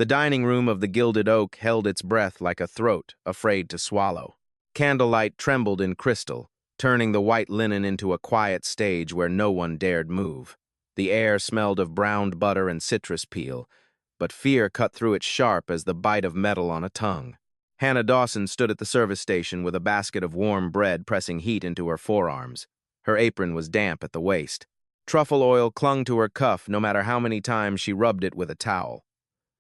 The dining room of the Gilded Oak held its breath like a throat afraid to swallow. Candlelight trembled in crystal, turning the white linen into a quiet stage where no one dared move. The air smelled of browned butter and citrus peel, but fear cut through it sharp as the bite of metal on a tongue. Hannah Dawson stood at the service station with a basket of warm bread pressing heat into her forearms. Her apron was damp at the waist. Truffle oil clung to her cuff no matter how many times she rubbed it with a towel.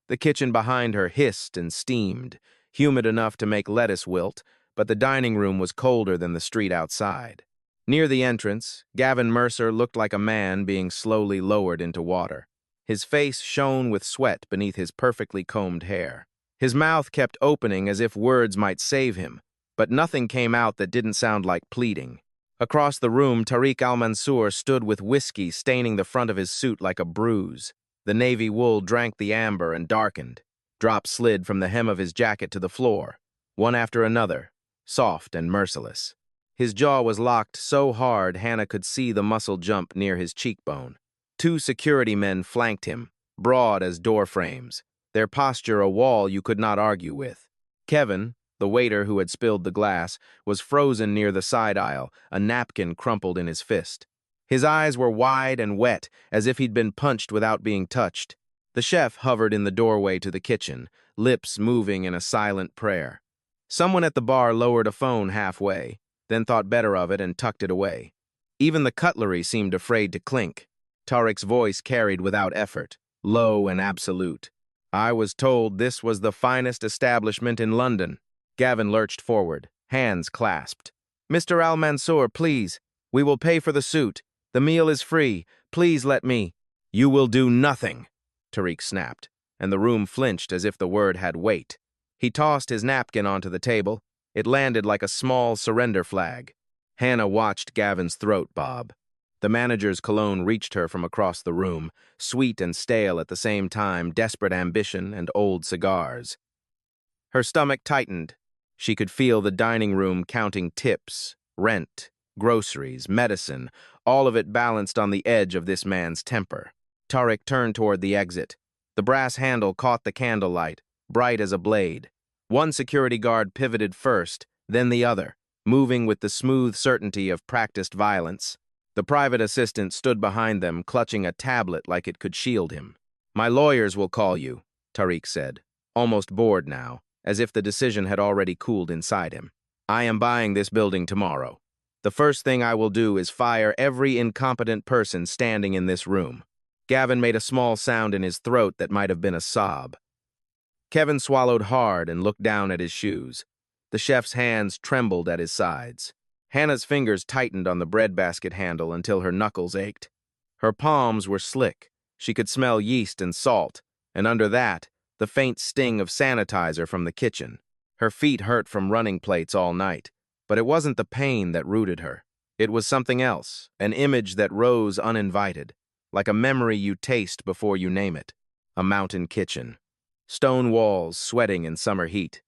The kitchen behind her hissed and steamed, humid enough to make lettuce wilt, but the dining room was colder than the street outside. Near the entrance, Gavin Mercer looked like a man being slowly lowered into water. His face shone with sweat beneath his perfectly combed hair. His mouth kept opening as if words might save him, but nothing came out that didn't sound like pleading. Across the room, Tariq Al-Mansour stood with whiskey staining the front of his suit like a bruise. The navy wool drank the amber and darkened. Drops slid from the hem of his jacket to the floor, one after another, soft and merciless. His jaw was locked so hard Hannah could see the muscle jump near his cheekbone. 2 security men flanked him, broad as door frames, their posture a wall you could not argue with. Kevin, the waiter who had spilled the glass, was frozen near the side aisle, a napkin crumpled in his fist. His eyes were wide and wet, as if he'd been punched without being touched. The chef hovered in the doorway to the kitchen, lips moving in a silent prayer. Someone at the bar lowered a phone halfway, then thought better of it and tucked it away. Even the cutlery seemed afraid to clink. Tariq's voice carried without effort, low and absolute. I was told this was the finest establishment in London. Gavin lurched forward, hands clasped. Mr. Al-Mansour, please. We will pay for the suit. The meal is free. Please let me. You will do nothing, Tariq snapped, and the room flinched as if the word had weight. He tossed his napkin onto the table. It landed like a small surrender flag. Hannah watched Gavin's throat bob. The manager's cologne reached her from across the room, sweet and stale at the same time, desperate ambition and old cigars. Her stomach tightened. She could feel the dining room counting tips, rent, groceries, medicine, all of it balanced on the edge of this man's temper. Tariq turned toward the exit. The brass handle caught the candlelight, bright as a blade. One security guard pivoted first, then the other, moving with the smooth certainty of practiced violence. The private assistant stood behind them, clutching a tablet like it could shield him. My lawyers will call you, Tariq said, almost bored now, as if the decision had already cooled inside him. I am buying this building tomorrow. The first thing I will do is fire every incompetent person standing in this room. Gavin made a small sound in his throat that might have been a sob. Kevin swallowed hard and looked down at his shoes. The chef's hands trembled at his sides. Hannah's fingers tightened on the breadbasket handle until her knuckles ached. Her palms were slick. She could smell yeast and salt, and under that, the faint sting of sanitizer from the kitchen. Her feet hurt from running plates all night, but it wasn't the pain that rooted her. It was something else, an image that rose uninvited, like a memory you taste before you name it. A mountain kitchen. Stone walls sweating in summer heat.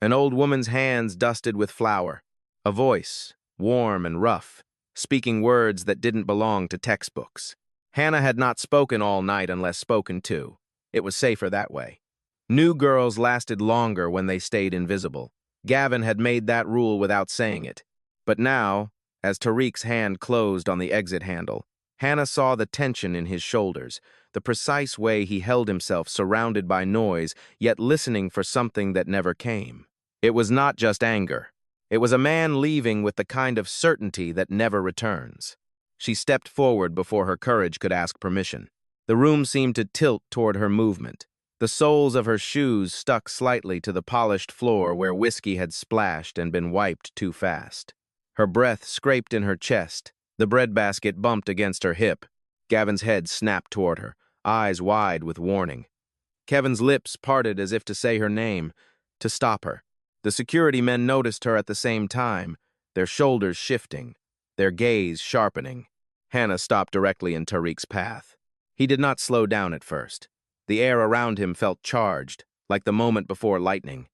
An old woman's hands dusted with flour. A voice, warm and rough, speaking words that didn't belong to textbooks. Hannah had not spoken all night unless spoken to. It was safer that way. New girls lasted longer when they stayed invisible. Gavin had made that rule without saying it. But now, as Tariq's hand closed on the exit handle, Hannah saw the tension in his shoulders, the precise way he held himself surrounded by noise, yet listening for something that never came. It was not just anger. It was a man leaving with the kind of certainty that never returns. She stepped forward before her courage could ask permission. The room seemed to tilt toward her movement. The soles of her shoes stuck slightly to the polished floor where whiskey had splashed and been wiped too fast. Her breath scraped in her chest. The breadbasket bumped against her hip. Gavin's head snapped toward her, eyes wide with warning. Kevin's lips parted as if to say her name, to stop her. The security men noticed her at the same time, their shoulders shifting, their gaze sharpening. Hannah stopped directly in Tariq's path. He did not slow down at first. The air around him felt charged, like the moment before lightning.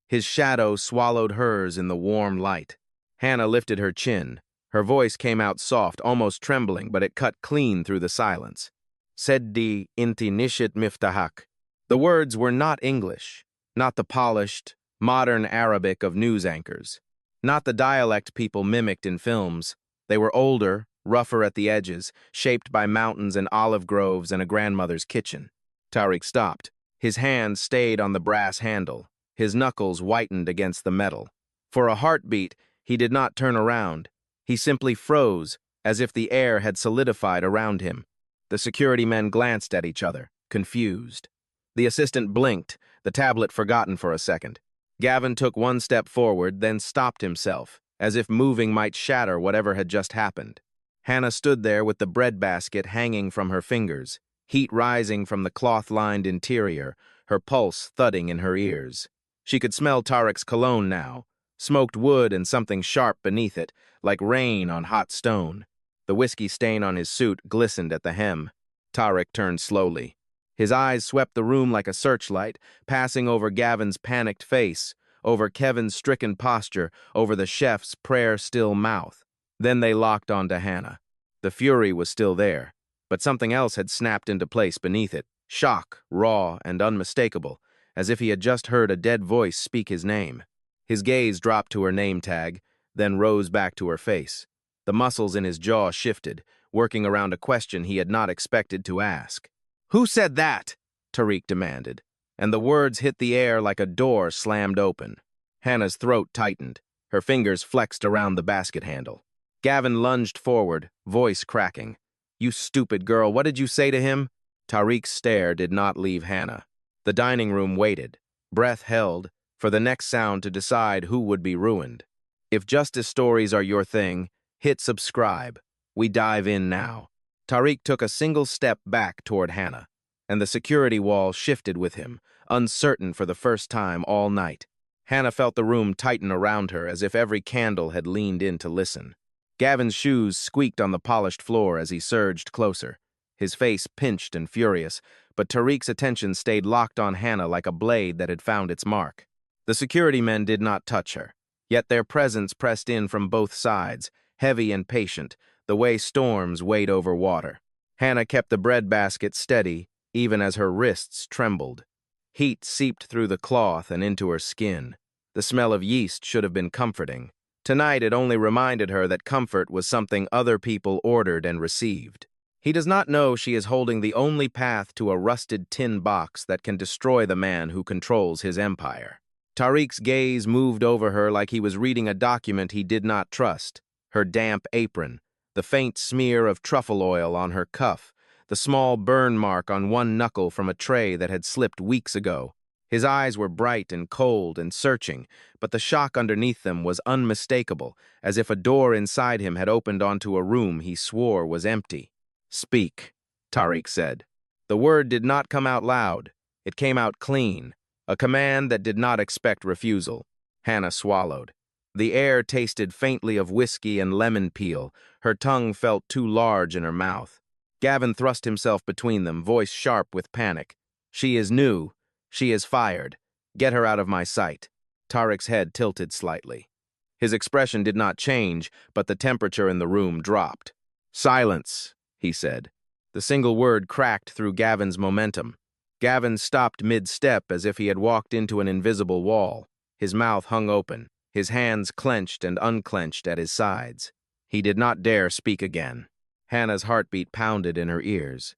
His shadow swallowed hers in the warm light. Hannah lifted her chin. Her voice came out soft, almost trembling, but it cut clean through the silence. Seddi inti nishit miftahak. The words were not English, not the polished, modern Arabic of news anchors, not the dialect people mimicked in films. They were older, rougher at the edges, shaped by mountains and olive groves and a grandmother's kitchen. Tariq stopped. His hand stayed on the brass handle. His knuckles whitened against the metal. For a heartbeat, he did not turn around. He simply froze, as if the air had solidified around him. The security men glanced at each other, confused. The assistant blinked, the tablet forgotten for a second. Gavin took one step forward, then stopped himself, as if moving might shatter whatever had just happened. Hannah stood there with the bread basket hanging from her fingers, heat rising from the cloth-lined interior, her pulse thudding in her ears. She could smell Tariq's cologne now, smoked wood and something sharp beneath it, like rain on hot stone. The whiskey stain on his suit glistened at the hem. Tariq turned slowly. His eyes swept the room like a searchlight, passing over Gavin's panicked face, over Kevin's stricken posture, over the chef's prayer-still mouth. Then they locked onto Hannah. The fury was still there, but something else had snapped into place beneath it, shock, raw, and unmistakable, as if he had just heard a dead voice speak his name. His gaze dropped to her name tag, then rose back to her face. The muscles in his jaw shifted, working around a question he had not expected to ask. "Who said that?" Tariq demanded, and the words hit the air like a door slammed open. Hannah's throat tightened. Her fingers flexed around the basket handle. Gavin lunged forward, voice cracking. "You stupid girl, what did you say to him?" Tariq's stare did not leave Hannah. The dining room waited, breath held, for the next sound to decide who would be ruined. If justice stories are your thing, hit subscribe. We dive in now. Tariq took a single step back toward Hannah, and the security wall shifted with him, uncertain for the first time all night. Hannah felt the room tighten around her as if every candle had leaned in to listen. Gavin's shoes squeaked on the polished floor as he surged closer, his face pinched and furious, but Tariq's attention stayed locked on Hannah like a blade that had found its mark. The security men did not touch her, yet their presence pressed in from both sides, heavy and patient, the way storms wade over water. Hannah kept the bread basket steady, even as her wrists trembled. Heat seeped through the cloth and into her skin. The smell of yeast should have been comforting. Tonight it only reminded her that comfort was something other people ordered and received. He does not know she is holding the only path to a rusted tin box that can destroy the man who controls his empire. Tariq's gaze moved over her like he was reading a document he did not trust. Her damp apron, the faint smear of truffle oil on her cuff, the small burn mark on one knuckle from a tray that had slipped weeks ago. His eyes were bright and cold and searching, but the shock underneath them was unmistakable, as if a door inside him had opened onto a room he swore was empty. "Speak," Tariq said. The word did not come out loud. It came out clean, a command that did not expect refusal. Hannah swallowed. The air tasted faintly of whiskey and lemon peel. Her tongue felt too large in her mouth. Gavin thrust himself between them, voice sharp with panic. "She is new. She is fired. Get her out of my sight." Tariq's head tilted slightly. His expression did not change, but the temperature in the room dropped. "Silence," he said. The single word cracked through Gavin's momentum. Gavin stopped mid-step as if he had walked into an invisible wall. His mouth hung open, his hands clenched and unclenched at his sides. He did not dare speak again. Hannah's heartbeat pounded in her ears.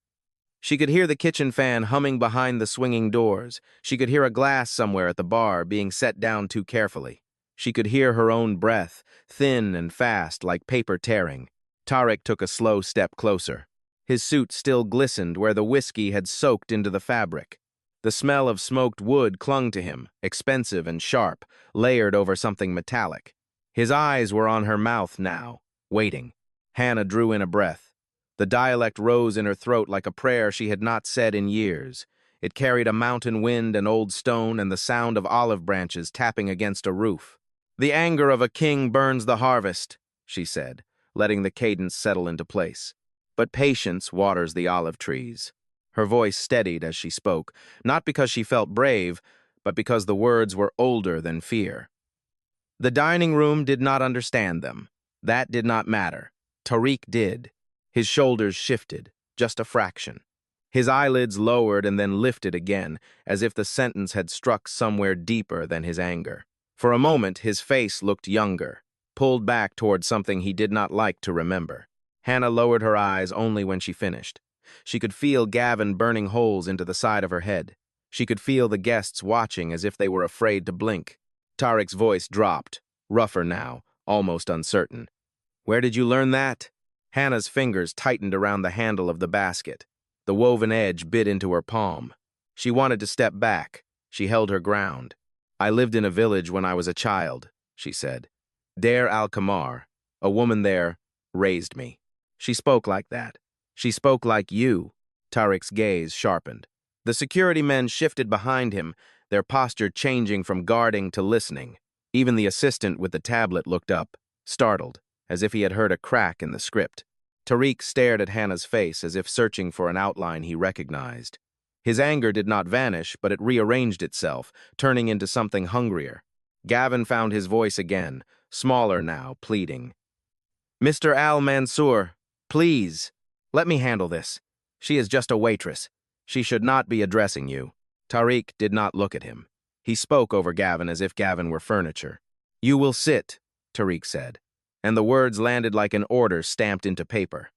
She could hear the kitchen fan humming behind the swinging doors. She could hear a glass somewhere at the bar being set down too carefully. She could hear her own breath, thin and fast like paper tearing. Tariq took a slow step closer. His suit still glistened where the whiskey had soaked into the fabric. The smell of smoked wood clung to him, expensive and sharp, layered over something metallic. His eyes were on her mouth now, waiting. Hannah drew in a breath. The dialect rose in her throat like a prayer she had not said in years. It carried a mountain wind and old stone and the sound of olive branches tapping against a roof. "The anger of a king burns the harvest," she said, letting the cadence settle into place. "But patience waters the olive trees." Her voice steadied as she spoke, not because she felt brave, but because the words were older than fear. The dining room did not understand them. That did not matter. Tariq did. His shoulders shifted, just a fraction. His eyelids lowered and then lifted again, as if the sentence had struck somewhere deeper than his anger. For a moment, his face looked younger, pulled back toward something he did not like to remember. Hannah lowered her eyes only when she finished. She could feel Gavin burning holes into the side of her head. She could feel the guests watching as if they were afraid to blink. Tariq's voice dropped, rougher now, almost uncertain. "Where did you learn that?" Hannah's fingers tightened around the handle of the basket. The woven edge bit into her palm. She wanted to step back. She held her ground. "I lived in a village when I was a child," she said. "Deir al-Kamar, a woman there, raised me." She spoke like that. She spoke like you. Tariq's gaze sharpened. The security men shifted behind him, their posture changing from guarding to listening. Even the assistant with the tablet looked up, startled, as if he had heard a crack in the script. Tariq stared at Hannah's face as if searching for an outline he recognized. His anger did not vanish, but it rearranged itself, turning into something hungrier. Gavin found his voice again, smaller now, pleading. "Mr. Al-Mansour, please, let me handle this. She is just a waitress. She should not be addressing you." Tariq did not look at him. He spoke over Gavin as if Gavin were furniture. "You will sit," Tariq said, and the words landed like an order stamped into paper.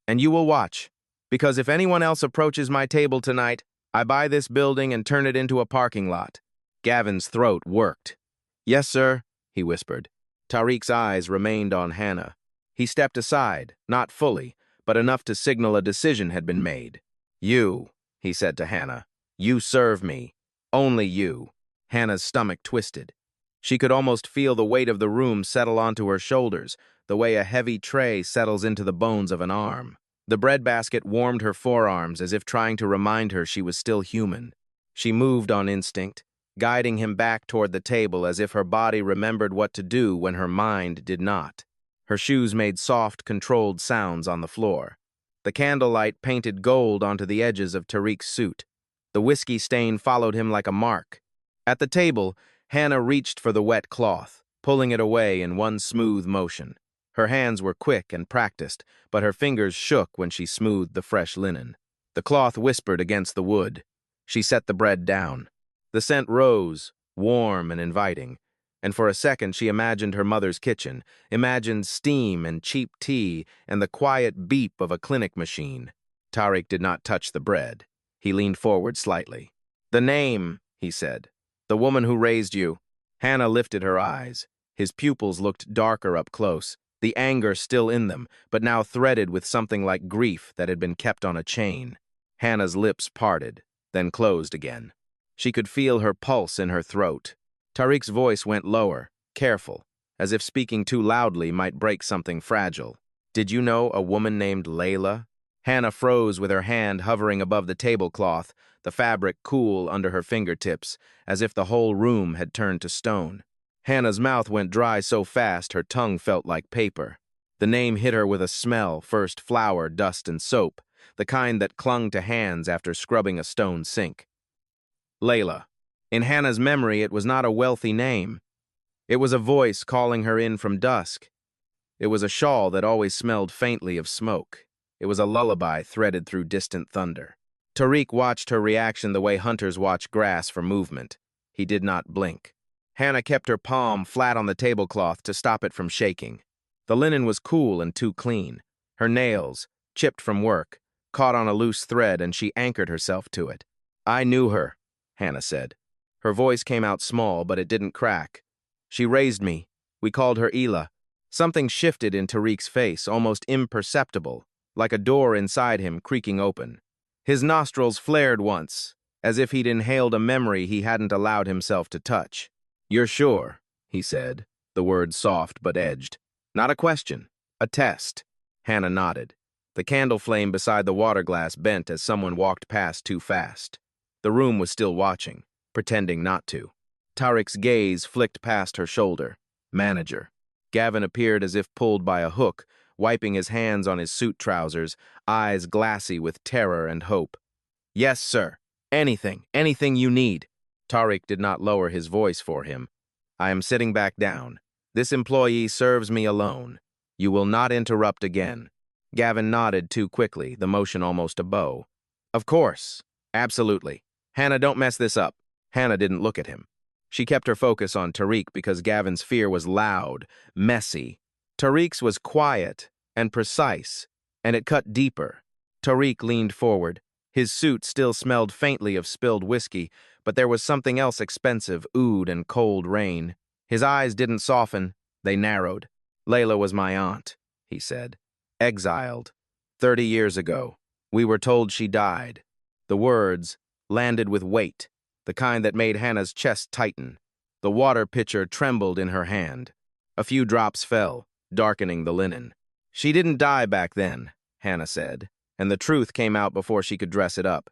"And you will watch, because if anyone else approaches my table tonight, I buy this building and turn it into a parking lot." Gavin's throat worked. "Yes, sir," he whispered. Tariq's eyes remained on Hannah. He stepped aside, not fully, but enough to signal a decision had been made. "You," he said to Hannah, "you serve me. Only you." Hannah's stomach twisted. She could almost feel the weight of the room settle onto her shoulders, the way a heavy tray settles into the bones of an arm. The breadbasket warmed her forearms as if trying to remind her she was still human. She moved on instinct, guiding him back toward the table as if her body remembered what to do when her mind did not. Her shoes made soft, controlled sounds on the floor. The candlelight painted gold onto the edges of Tariq's suit. The whiskey stain followed him like a mark. At the table, Hannah reached for the wet cloth, pulling it away in one smooth motion. Her hands were quick and practiced, but her fingers shook when she smoothed the fresh linen. The cloth whispered against the wood. She set the bread down. The scent rose, warm and inviting, and for a second she imagined her mother's kitchen, imagined steam and cheap tea and the quiet beep of a clinic machine. Tariq did not touch the bread. He leaned forward slightly. "The name," he said. "The woman who raised you." Hannah lifted her eyes. His pupils looked darker up close, the anger still in them, but now threaded with something like grief that had been kept on a chain. Hannah's lips parted, then closed again. She could feel her pulse in her throat. Tariq's voice went lower, careful, as if speaking too loudly might break something fragile. "Did you know a woman named Layla?" Hannah froze with her hand hovering above the tablecloth, the fabric cool under her fingertips, as if the whole room had turned to stone. Hannah's mouth went dry so fast her tongue felt like paper. The name hit her with a smell, first flour, dust, and soap, the kind that clung to hands after scrubbing a stone sink. Layla. In Hannah's memory, it was not a wealthy name. It was a voice calling her in from dusk. It was a shawl that always smelled faintly of smoke. It was a lullaby threaded through distant thunder. Tariq watched her reaction the way hunters watch grass for movement. He did not blink. Hannah kept her palm flat on the tablecloth to stop it from shaking. The linen was cool and too clean. Her nails, chipped from work, caught on a loose thread and she anchored herself to it. "I knew her," Hannah said. Her voice came out small, but it didn't crack. "She raised me. We called her Ela." Something shifted in Tariq's face, almost imperceptible, like a door inside him creaking open. His nostrils flared once, as if he'd inhaled a memory he hadn't allowed himself to touch. "You're sure," he said, the words soft but edged. "Not a question, a test." Hannah nodded. The candle flame beside the water glass bent as someone walked past too fast. The room was still watching, pretending not to. Tariq's gaze flicked past her shoulder. "Manager." Gavin appeared as if pulled by a hook, wiping his hands on his suit trousers, eyes glassy with terror and hope. "Yes, sir. Anything you need." Tariq did not lower his voice for him. "I am sitting back down. This employee serves me alone. You will not interrupt again." Gavin nodded too quickly, the motion almost a bow. Of course. Absolutely. Hannah, don't mess this up. Hannah didn't look at him. She kept her focus on Tariq because Gavin's fear was loud, messy. Tariq's was quiet and precise, and it cut deeper. Tariq leaned forward. His suit still smelled faintly of spilled whiskey, but there was something else expensive, oud and cold rain. His eyes didn't soften, they narrowed. Layla was my aunt, he said. Exiled. 30 years ago. We were told she died. The words landed with weight, the kind that made Hannah's chest tighten. The water pitcher trembled in her hand. A few drops fell, darkening the linen. She didn't die back then, Hannah said, and the truth came out before she could dress it up.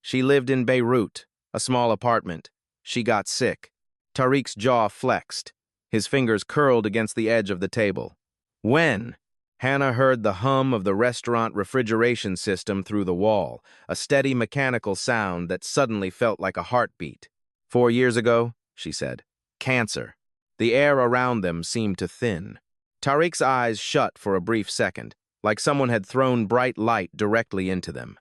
She lived in Beirut, a small apartment. She got sick. Tariq's jaw flexed. His fingers curled against the edge of the table. When? Hannah heard the hum of the restaurant refrigeration system through the wall, a steady mechanical sound that suddenly felt like a heartbeat. 4 years ago, she said. Cancer. The air around them seemed to thin. Tariq's eyes shut for a brief second, like someone had thrown bright light directly into them.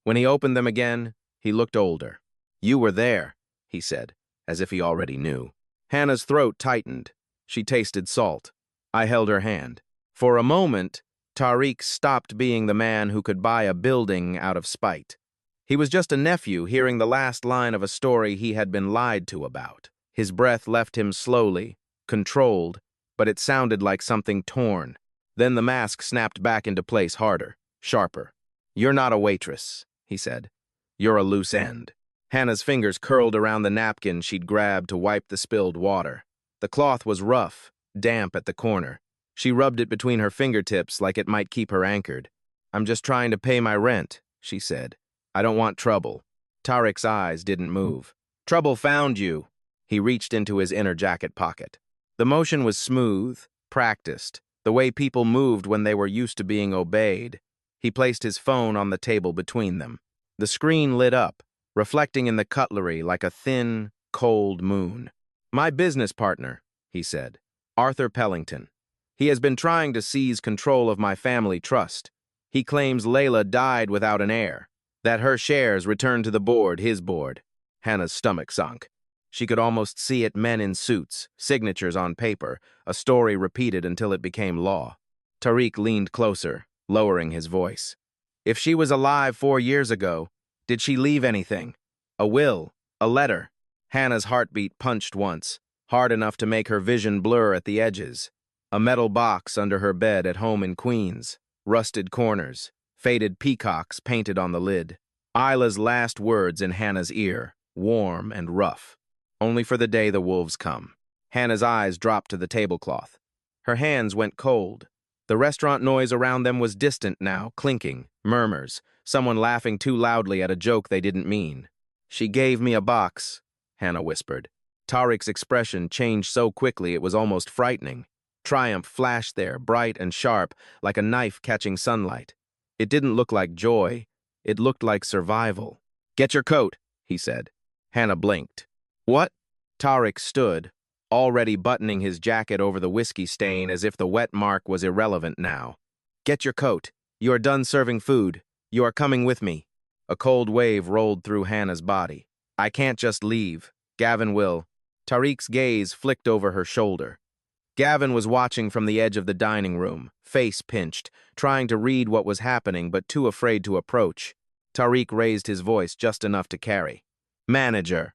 When he opened them again, he looked older. You were there, he said, as if he already knew. Hannah's throat tightened. She tasted salt. I held her hand. For a moment, Tariq stopped being the man who could buy a building out of spite. He was just a nephew hearing the last line of a story he had been lied to about. His breath left him slowly, controlled, but it sounded like something torn. Then the mask snapped back into place harder, sharper. You're not a waitress, he said. You're a loose end. Hannah's fingers curled around the napkin she'd grabbed to wipe the spilled water. The cloth was rough, damp at the corner. She rubbed it between her fingertips like it might keep her anchored. I'm just trying to pay my rent, she said. I don't want trouble. Tariq's eyes didn't move. Trouble found you. He reached into his inner jacket pocket. The motion was smooth, practiced, the way people moved when they were used to being obeyed. He placed his phone on the table between them. The screen lit up, reflecting in the cutlery like a thin, cold moon. My business partner, he said. Arthur Pellington. He has been trying to seize control of my family trust. He claims Layla died without an heir, that her shares returned to the board, his board. Hannah's stomach sunk. She could almost see it, men in suits, signatures on paper, a story repeated until it became law. Tariq leaned closer, lowering his voice. If she was alive 4 years ago, did she leave anything? A will? A letter? Hannah's heartbeat punched once, hard enough to make her vision blur at the edges. A metal box under her bed at home in Queens, rusted corners, faded peacocks painted on the lid. Isla's last words in Hannah's ear, warm and rough. Only for the day the wolves come. Hannah's eyes dropped to the tablecloth. Her hands went cold. The restaurant noise around them was distant now, clinking, murmurs, someone laughing too loudly at a joke they didn't mean. She gave me a box, Hannah whispered. Tariq's expression changed so quickly it was almost frightening. Triumph flashed there, bright and sharp, like a knife catching sunlight. It didn't look like joy. It looked like survival. Get your coat, he said. Hannah blinked. What? Tariq stood, already buttoning his jacket over the whiskey stain as if the wet mark was irrelevant now. Get your coat. You are done serving food. You are coming with me. A cold wave rolled through Hannah's body. I can't just leave. Gavin will. Tariq's gaze flicked over her shoulder. Gavin was watching from the edge of the dining room, face pinched, trying to read what was happening but too afraid to approach. Tariq raised his voice just enough to carry. Manager.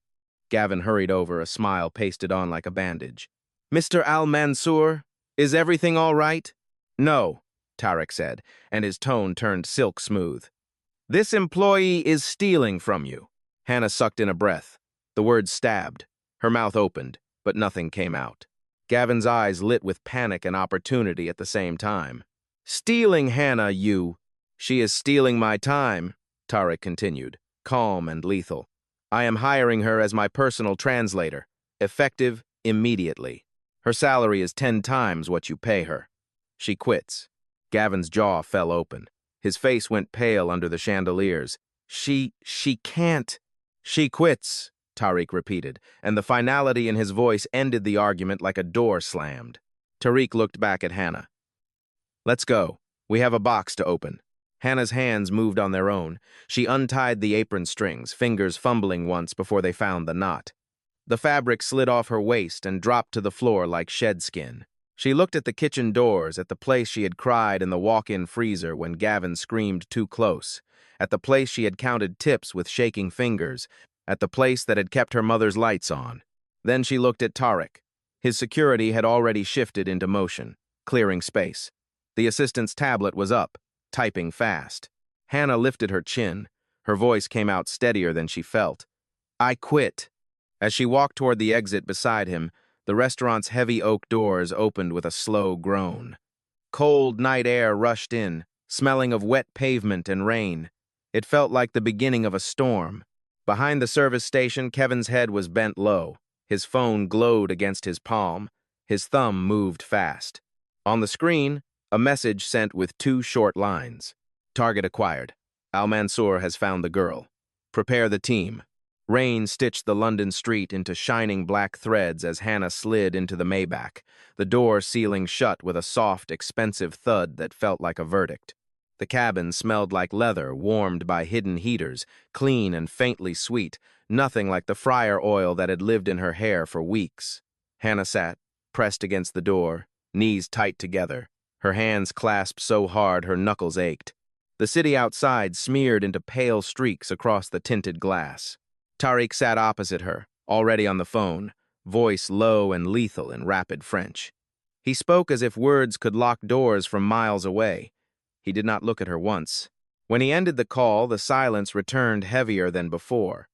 Gavin hurried over, a smile pasted on like a bandage. Mr. Al-Mansour, is everything all right? No, Tariq said, and his tone turned silk smooth. This employee is stealing from you. Hannah sucked in a breath. The words stabbed. Her mouth opened, but nothing came out. Gavin's eyes lit with panic and opportunity at the same time. Stealing, Hannah, you. She is stealing my time, Tariq continued, calm and lethal. I am hiring her as my personal translator, effective immediately. Her salary is 10 times what you pay her. She quits. Gavin's jaw fell open. His face went pale under the chandeliers. She can't. She quits, Tariq repeated, and the finality in his voice ended the argument like a door slammed. Tariq looked back at Hannah. Let's go. We have a box to open. Hannah's hands moved on their own. She untied the apron strings, fingers fumbling once before they found the knot. The fabric slid off her waist and dropped to the floor like shed skin. She looked at the kitchen doors, at the place she had cried in the walk-in freezer when Gavin screamed too close, at the place she had counted tips with shaking fingers, at the place that had kept her mother's lights on. Then she looked at Tariq. His security had already shifted into motion, clearing space. The assistant's tablet was up, typing fast. Hannah lifted her chin. Her voice came out steadier than she felt. "I quit." As she walked toward the exit beside him, the restaurant's heavy oak doors opened with a slow groan. Cold night air rushed in, smelling of wet pavement and rain. It felt like the beginning of a storm. Behind the service station, Kevin's head was bent low. His phone glowed against his palm. His thumb moved fast. On the screen, a message sent with 2 short lines. "Target acquired. Al-Mansour has found the girl. Prepare the team." Rain stitched the London street into shining black threads as Hannah slid into the Maybach, the door sealing shut with a soft, expensive thud that felt like a verdict. The cabin smelled like leather, warmed by hidden heaters, clean and faintly sweet, nothing like the fryer oil that had lived in her hair for weeks. Hannah sat, pressed against the door, knees tight together, her hands clasped so hard her knuckles ached. The city outside smeared into pale streaks across the tinted glass. Tariq sat opposite her, already on the phone, voice low and lethal in rapid French. He spoke as if words could lock doors from miles away. He did not look at her once. When he ended the call, the silence returned heavier than before.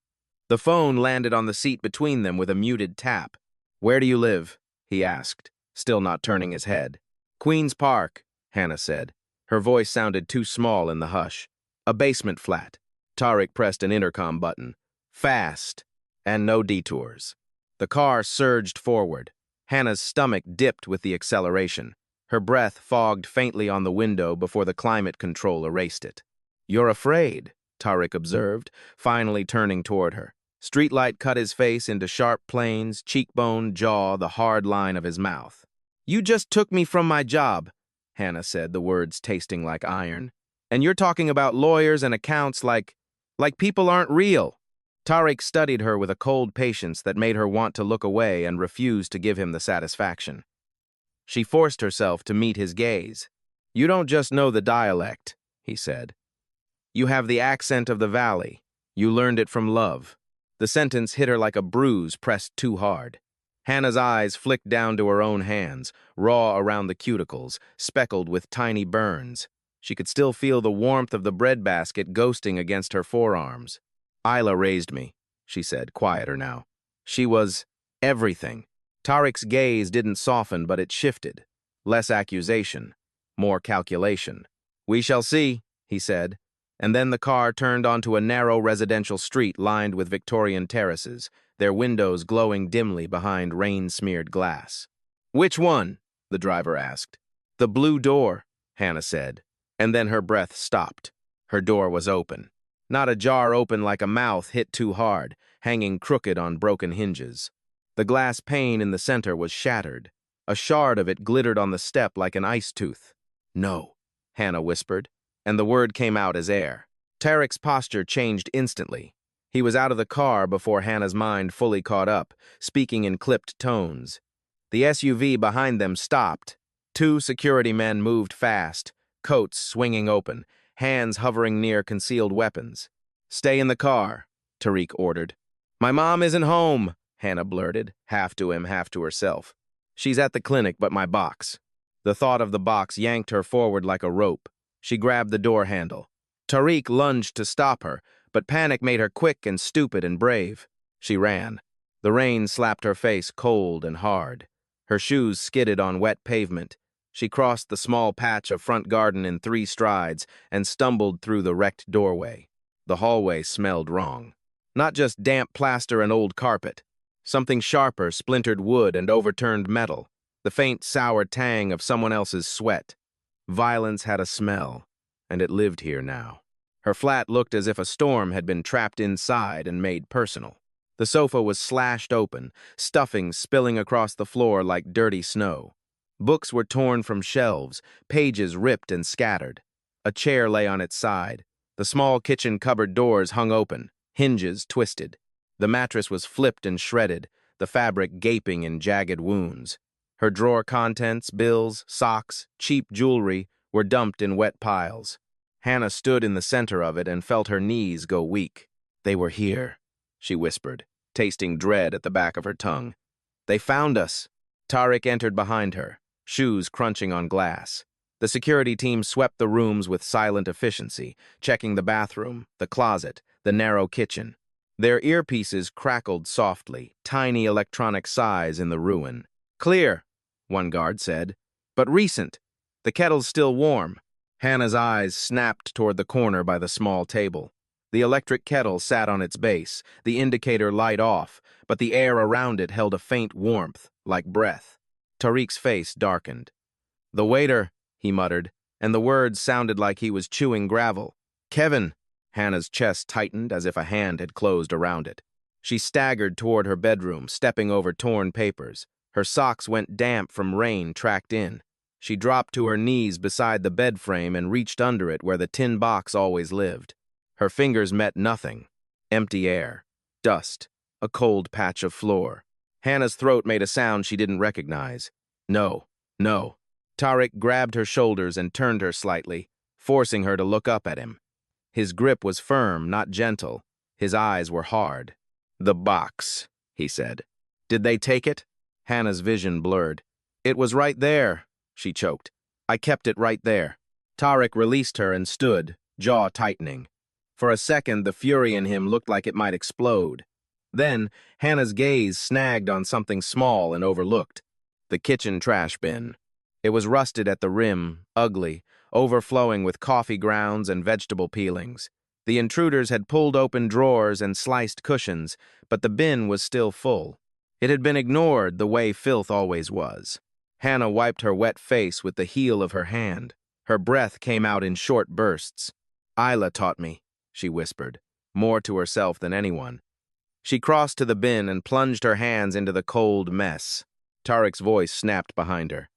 The phone landed on the seat between them with a muted tap. "Where do you live?" he asked, still not turning his head. "Queen's Park," Hannah said. Her voice sounded too small in the hush. "A basement flat." Tariq pressed an intercom button. Fast, and no detours. The car surged forward. Hannah's stomach dipped with the acceleration. Her breath fogged faintly on the window before the climate control erased it. "You're afraid," Tariq observed, finally turning toward her. Streetlight cut his face into sharp planes, cheekbone, jaw, the hard line of his mouth. "You just took me from my job," Hannah said, the words tasting like iron. "And you're talking about lawyers and accounts like people aren't real." Tariq studied her with a cold patience that made her want to look away and refuse to give him the satisfaction. She forced herself to meet his gaze. "You don't just know the dialect," he said. "You have the accent of the valley. You learned it from love." The sentence hit her like a bruise pressed too hard. Hannah's eyes flicked down to her own hands, raw around the cuticles, speckled with tiny burns. She could still feel the warmth of the breadbasket ghosting against her forearms. "Isla raised me," she said, quieter now. "She was everything." Tariq's gaze didn't soften, but it shifted. Less accusation, more calculation. "We shall see," he said, and then the car turned onto a narrow residential street lined with Victorian terraces, their windows glowing dimly behind rain-smeared glass. "Which one?" the driver asked. "The blue door," Hannah said, and then her breath stopped. Her door was open. Not ajar open like a mouth hit too hard, hanging crooked on broken hinges. The glass pane in the center was shattered. A shard of it glittered on the step like an ice tooth. "No," Hannah whispered, and the word came out as air. Tariq's posture changed instantly. He was out of the car before Hannah's mind fully caught up, speaking in clipped tones. The SUV behind them stopped. 2 security men moved fast, coats swinging open, hands hovering near concealed weapons. "Stay in the car," Tariq ordered. "My mom isn't home," Hannah blurted, half to him, half to herself. "She's at the clinic, but my box." The thought of the box yanked her forward like a rope. She grabbed the door handle. Tariq lunged to stop her, but panic made her quick and stupid and brave. She ran. The rain slapped her face cold and hard. Her shoes skidded on wet pavement. She crossed the small patch of front garden in 3 strides and stumbled through the wrecked doorway. The hallway smelled wrong. Not just damp plaster and old carpet. Something sharper, splintered wood and overturned metal. The faint, sour tang of someone else's sweat. Violence had a smell, and it lived here now. Her flat looked as if a storm had been trapped inside and made personal. The sofa was slashed open, stuffing spilling across the floor like dirty snow. Books were torn from shelves, pages ripped and scattered. A chair lay on its side. The small kitchen cupboard doors hung open, hinges twisted. The mattress was flipped and shredded, the fabric gaping in jagged wounds. Her drawer contents, bills, socks, cheap jewelry, were dumped in wet piles. Hannah stood in the center of it and felt her knees go weak. "They were here," she whispered, tasting dread at the back of her tongue. "They found us." Tariq entered behind her, shoes crunching on glass. The security team swept the rooms with silent efficiency, checking the bathroom, the closet, the narrow kitchen. Their earpieces crackled softly, tiny electronic sighs in the ruin. "Clear," one guard said, "but recent. The kettle's still warm." Hannah's eyes snapped toward the corner by the small table. The electric kettle sat on its base, the indicator light off, but the air around it held a faint warmth, like breath. Tariq's face darkened. "The waiter," he muttered, and the words sounded like he was chewing gravel. "Kevin." Hannah's chest tightened as if a hand had closed around it. She staggered toward her bedroom, stepping over torn papers. Her socks went damp from rain tracked in. She dropped to her knees beside the bed frame and reached under it where the tin box always lived. Her fingers met nothing. Empty air. Dust. A cold patch of floor. Hannah's throat made a sound she didn't recognize. "No, no." Tariq grabbed her shoulders and turned her slightly, forcing her to look up at him. His grip was firm, not gentle. His eyes were hard. "The box," he said. "Did they take it?" Hannah's vision blurred. "It was right there," she choked. "I kept it right there." Tariq released her and stood, jaw tightening. For a second, the fury in him looked like it might explode. Then, Hannah's gaze snagged on something small and overlooked. The kitchen trash bin. It was rusted at the rim, ugly, overflowing with coffee grounds and vegetable peelings. The intruders had pulled open drawers and sliced cushions, but the bin was still full. It had been ignored the way filth always was. Hannah wiped her wet face with the heel of her hand. Her breath came out in short bursts. "Isla taught me," she whispered, more to herself than anyone. She crossed to the bin and plunged her hands into the cold mess. Tariq's voice snapped behind her.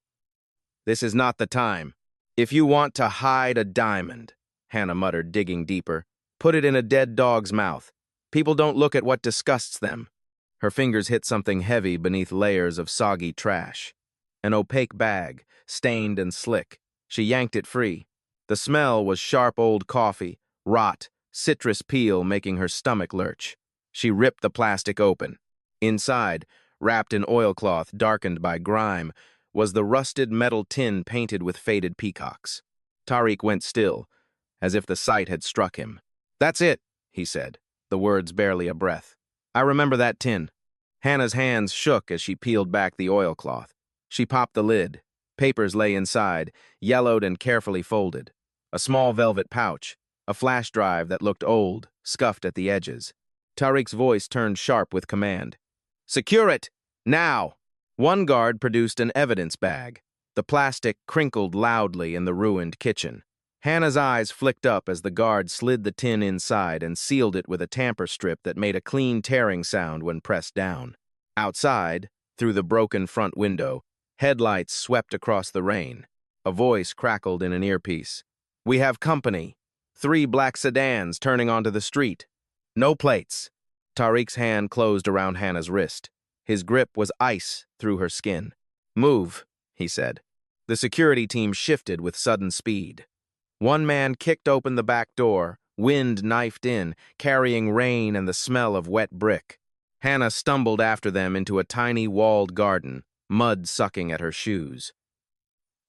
"This is not the time. If you want to hide a diamond," Hannah muttered, digging deeper, "put it in a dead dog's mouth. People don't look at what disgusts them." Her fingers hit something heavy beneath layers of soggy trash. An opaque bag, stained and slick. She yanked it free. The smell was sharp old coffee, rot, citrus peel making her stomach lurch. She ripped the plastic open. Inside, wrapped in oilcloth darkened by grime, was the rusted metal tin painted with faded peacocks. Tariq went still, as if the sight had struck him. "That's it," he said, the words barely a breath. "I remember that tin." Hannah's hands shook as she peeled back the oilcloth. She popped the lid. Papers lay inside, yellowed and carefully folded. A small velvet pouch, a flash drive that looked old, scuffed at the edges. Tariq's voice turned sharp with command. "Secure it! Now!" One guard produced an evidence bag. The plastic crinkled loudly in the ruined kitchen. Hannah's eyes flicked up as the guard slid the tin inside and sealed it with a tamper strip that made a clean tearing sound when pressed down. Outside, through the broken front window, headlights swept across the rain. A voice crackled in an earpiece. "We have company. 3 black sedans turning onto the street. No plates." Tariq's hand closed around Hannah's wrist. His grip was ice through her skin. "Move," he said. The security team shifted with sudden speed. One man kicked open the back door, wind knifed in, carrying rain and the smell of wet brick. Hannah stumbled after them into a tiny walled garden, mud sucking at her shoes.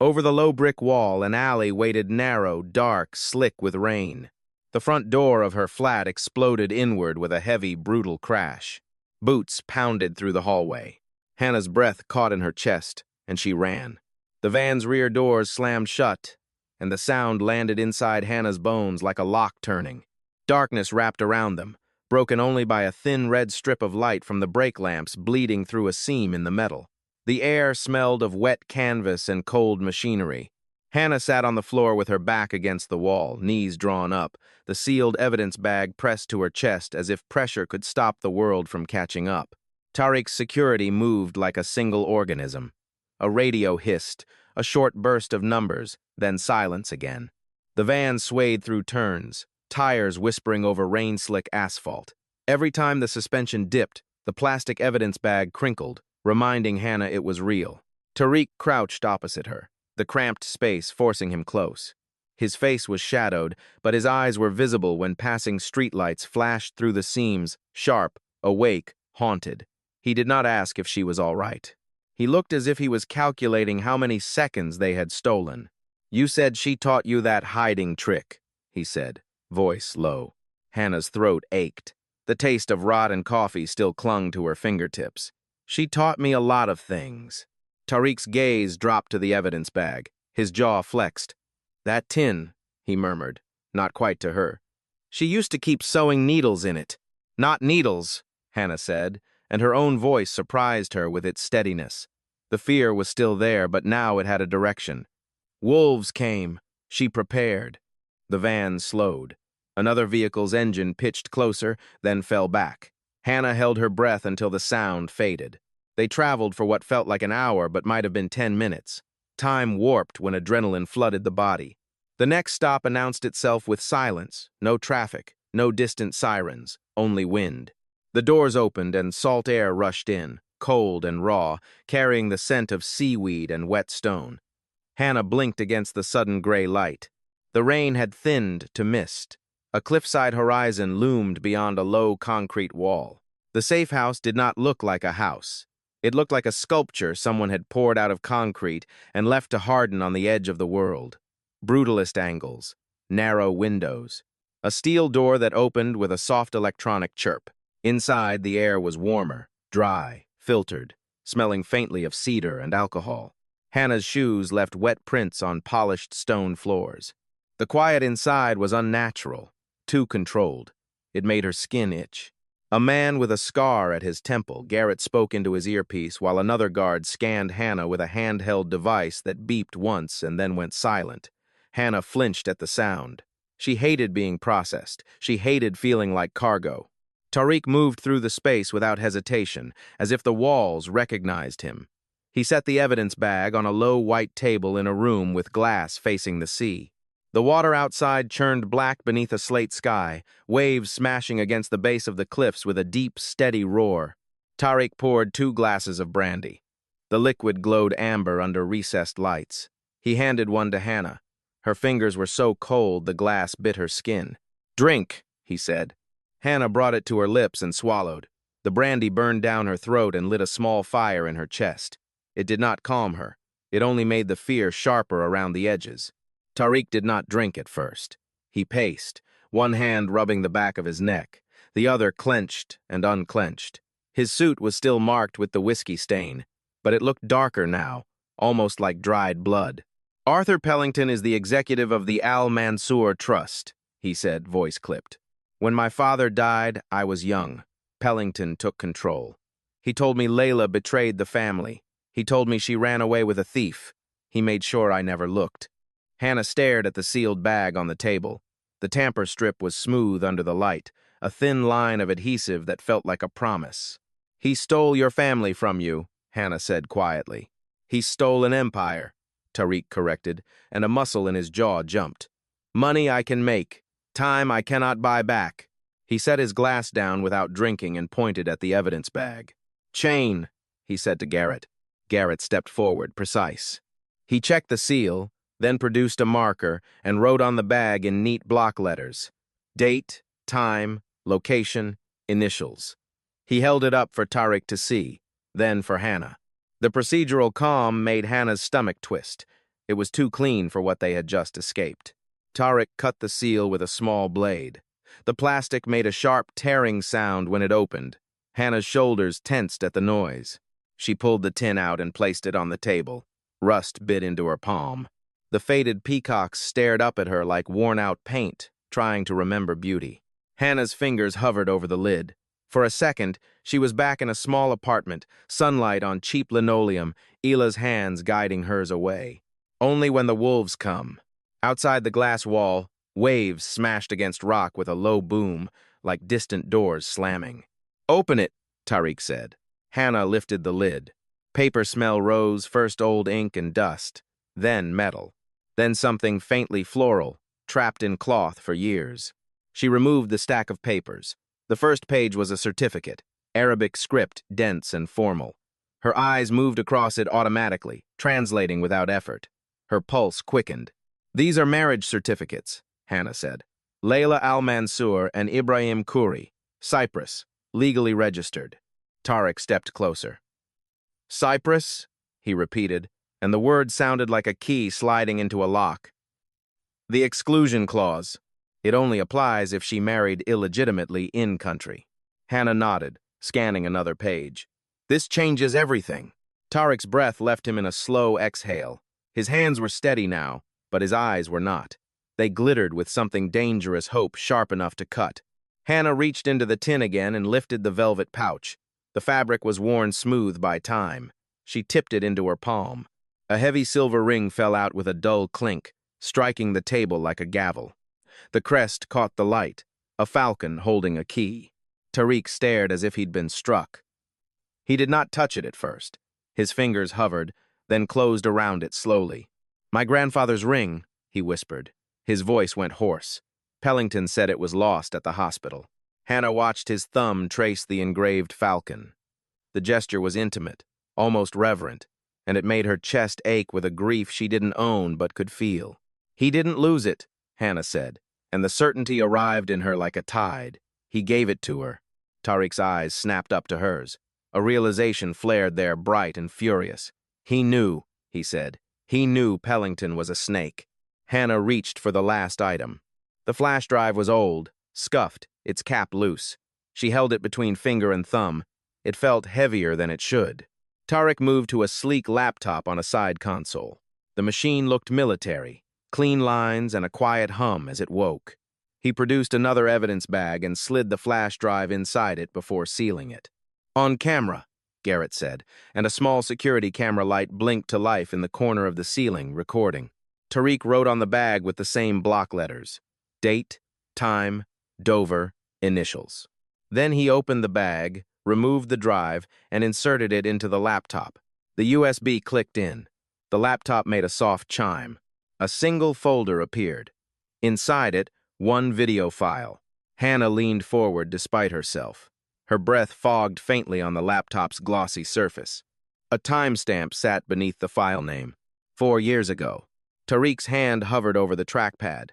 Over the low brick wall, an alley waited narrow, dark, slick with rain. The front door of her flat exploded inward with a heavy, brutal crash. Boots pounded through the hallway. Hannah's breath caught in her chest, and she ran. The van's rear doors slammed shut, and the sound landed inside Hannah's bones like a lock turning. Darkness wrapped around them, broken only by a thin red strip of light from the brake lamps bleeding through a seam in the metal. The air smelled of wet canvas and cold machinery. Hannah sat on the floor with her back against the wall, knees drawn up, the sealed evidence bag pressed to her chest as if pressure could stop the world from catching up. Tariq's security moved like a single organism. A radio hissed, a short burst of numbers, then silence again. The van swayed through turns, tires whispering over rain-slick asphalt. Every time the suspension dipped, the plastic evidence bag crinkled, reminding Hannah it was real. Tariq crouched opposite her, the cramped space forcing him close. His face was shadowed, but his eyes were visible when passing streetlights flashed through the seams, sharp, awake, haunted. He did not ask if she was all right. He looked as if he was calculating how many seconds they had stolen. "You said she taught you that hiding trick," he said, voice low. Hannah's throat ached. The taste of rotten coffee still clung to her fingertips. "She taught me a lot of things." Tariq's gaze dropped to the evidence bag. His jaw flexed. "That tin," he murmured, not quite to her. "She used to keep sewing needles in it." "Not needles," Hannah said, and her own voice surprised her with its steadiness. The fear was still there, but now it had a direction. "Wolves came. She prepared." The van slowed. Another vehicle's engine pitched closer, then fell back. Hannah held her breath until the sound faded. They traveled for what felt like an hour but might have been 10 minutes. Time warped when adrenaline flooded the body. The next stop announced itself with silence, no traffic, no distant sirens, only wind. The doors opened and salt air rushed in, cold and raw, carrying the scent of seaweed and wet stone. Hannah blinked against the sudden gray light. The rain had thinned to mist. A cliffside horizon loomed beyond a low concrete wall. The safe house did not look like a house. It looked like a sculpture someone had poured out of concrete and left to harden on the edge of the world. Brutalist angles, narrow windows, a steel door that opened with a soft electronic chirp. Inside, the air was warmer, dry, filtered, smelling faintly of cedar and alcohol. Hannah's shoes left wet prints on polished stone floors. The quiet inside was unnatural, too controlled. It made her skin itch. A man with a scar at his temple, Garrett spoke into his earpiece while another guard scanned Hannah with a handheld device that beeped once and then went silent. Hannah flinched at the sound. She hated being processed. She hated feeling like cargo. Tariq moved through the space without hesitation, as if the walls recognized him. He set the evidence bag on a low white table in a room with glass facing the sea. The water outside churned black beneath a slate sky, waves smashing against the base of the cliffs with a deep, steady roar. Tariq poured 2 glasses of brandy. The liquid glowed amber under recessed lights. He handed one to Hannah. Her fingers were so cold the glass bit her skin. "Drink," he said. Hannah brought it to her lips and swallowed. The brandy burned down her throat and lit a small fire in her chest. It did not calm her. It only made the fear sharper around the edges. Tariq did not drink at first. He paced, one hand rubbing the back of his neck, the other clenched and unclenched. His suit was still marked with the whiskey stain, but it looked darker now, almost like dried blood. "Arthur Pellington is the executive of the Al Mansour Trust," he said, voice clipped. "When my father died, I was young. Pellington took control. He told me Layla betrayed the family. He told me she ran away with a thief. He made sure I never looked." Hannah stared at the sealed bag on the table. The tamper strip was smooth under the light, a thin line of adhesive that felt like a promise. "He stole your family from you," Hannah said quietly. "He stole an empire," Tariq corrected, and a muscle in his jaw jumped. "Money I can make. Time I cannot buy back." He set his glass down without drinking and pointed at the evidence bag. "Chain," he said to Garrett. Garrett stepped forward, precise. He checked the seal, then produced a marker and wrote on the bag in neat block letters. Date, time, location, initials. He held it up for Tariq to see, then for Hannah. The procedural calm made Hannah's stomach twist. It was too clean for what they had just escaped. Tariq cut the seal with a small blade. The plastic made a sharp tearing sound when it opened. Hannah's shoulders tensed at the noise. She pulled the tin out and placed it on the table. Rust bit into her palm. The faded peacocks stared up at her like worn-out paint, trying to remember beauty. Hannah's fingers hovered over the lid. For a second, she was back in a small apartment, sunlight on cheap linoleum, Ila's hands guiding hers away. Only when the wolves come. Outside the glass wall, waves smashed against rock with a low boom, like distant doors slamming. "Open it," Tariq said. Hannah lifted the lid. Paper smell rose, first old ink and dust, then metal, then something faintly floral, trapped in cloth for years. She removed the stack of papers. The first page was a certificate, Arabic script, dense and formal. Her eyes moved across it automatically, translating without effort. Her pulse quickened. "These are marriage certificates," Hannah said. "Layla Al-Mansour and Ibrahim Khoury, Cyprus, legally registered." Tariq stepped closer. "Cyprus?" he repeated, and the word sounded like a key sliding into a lock. "The exclusion clause. It only applies if she married illegitimately in-country." Hannah nodded, scanning another page. "This changes everything." Tariq's breath left him in a slow exhale. His hands were steady now, but his eyes were not. They glittered with something dangerous hope sharp enough to cut. Hannah reached into the tin again and lifted the velvet pouch. The fabric was worn smooth by time. She tipped it into her palm. A heavy silver ring fell out with a dull clink, striking the table like a gavel. The crest caught the light, a falcon holding a key. Tariq stared as if he'd been struck. He did not touch it at first. His fingers hovered, then closed around it slowly. "My grandfather's ring," he whispered. His voice went hoarse. "Pellington said it was lost at the hospital." Hannah watched his thumb trace the engraved falcon. The gesture was intimate, almost reverent, and it made her chest ache with a grief she didn't own but could feel. "He didn't lose it," Hannah said, and the certainty arrived in her like a tide. "He gave it to her." Tariq's eyes snapped up to hers. A realization flared there, bright and furious. "He knew," he said. "He knew Pellington was a snake." Hannah reached for the last item. The flash drive was old, scuffed, its cap loose. She held it between finger and thumb. It felt heavier than it should. Tariq moved to a sleek laptop on a side console. The machine looked military, clean lines and a quiet hum as it woke. He produced another evidence bag and slid the flash drive inside it before sealing it. "On camera," Garrett said, and a small security camera light blinked to life in the corner of the ceiling, recording. Tariq wrote on the bag with the same block letters: date, time, Dover, initials. Then he opened the bag, removed the drive, and inserted it into the laptop. The USB clicked in. The laptop made a soft chime. A single folder appeared. Inside it, one video file. Hannah leaned forward despite herself. Her breath fogged faintly on the laptop's glossy surface. A timestamp sat beneath the file name. 4 years ago. Tariq's hand hovered over the trackpad.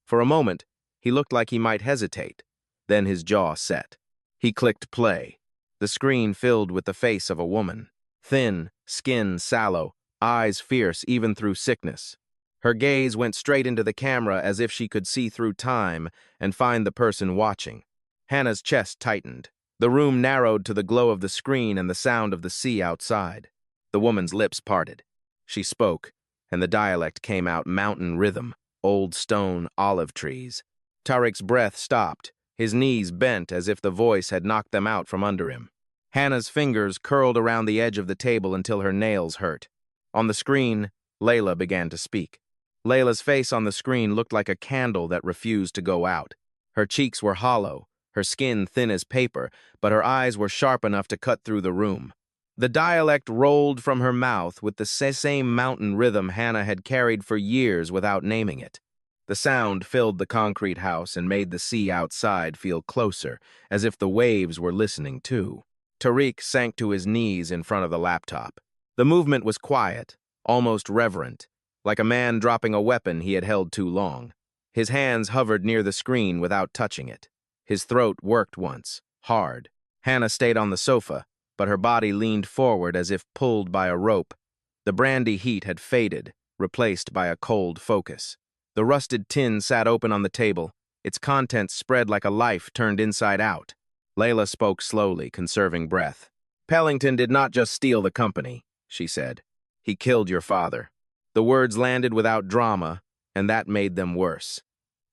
For a moment, he looked like he might hesitate. Then his jaw set. He clicked play. The screen filled with the face of a woman. Thin, skin sallow, eyes fierce even through sickness. Her gaze went straight into the camera as if she could see through time and find the person watching. Hannah's chest tightened. The room narrowed to the glow of the screen and the sound of the sea outside. The woman's lips parted. She spoke, and the dialect came out mountain rhythm, old stone, olive trees. Tariq's breath stopped. His knees bent as if the voice had knocked them out from under him. Hannah's fingers curled around the edge of the table until her nails hurt. On the screen, Layla began to speak. Layla's face on the screen looked like a candle that refused to go out. Her cheeks were hollow, her skin thin as paper, but her eyes were sharp enough to cut through the room. The dialect rolled from her mouth with the same mountain rhythm Hannah had carried for years without naming it. The sound filled the concrete house and made the sea outside feel closer, as if the waves were listening too. Tariq sank to his knees in front of the laptop. The movement was quiet, almost reverent, like a man dropping a weapon he had held too long. His hands hovered near the screen without touching it. His throat worked once, hard. Hannah stayed on the sofa, but her body leaned forward as if pulled by a rope. The brandy heat had faded, replaced by a cold focus. The rusted tin sat open on the table, its contents spread like a life turned inside out. Layla spoke slowly, conserving breath. "Pellington did not just steal the company," she said. "He killed your father." The words landed without drama, and that made them worse.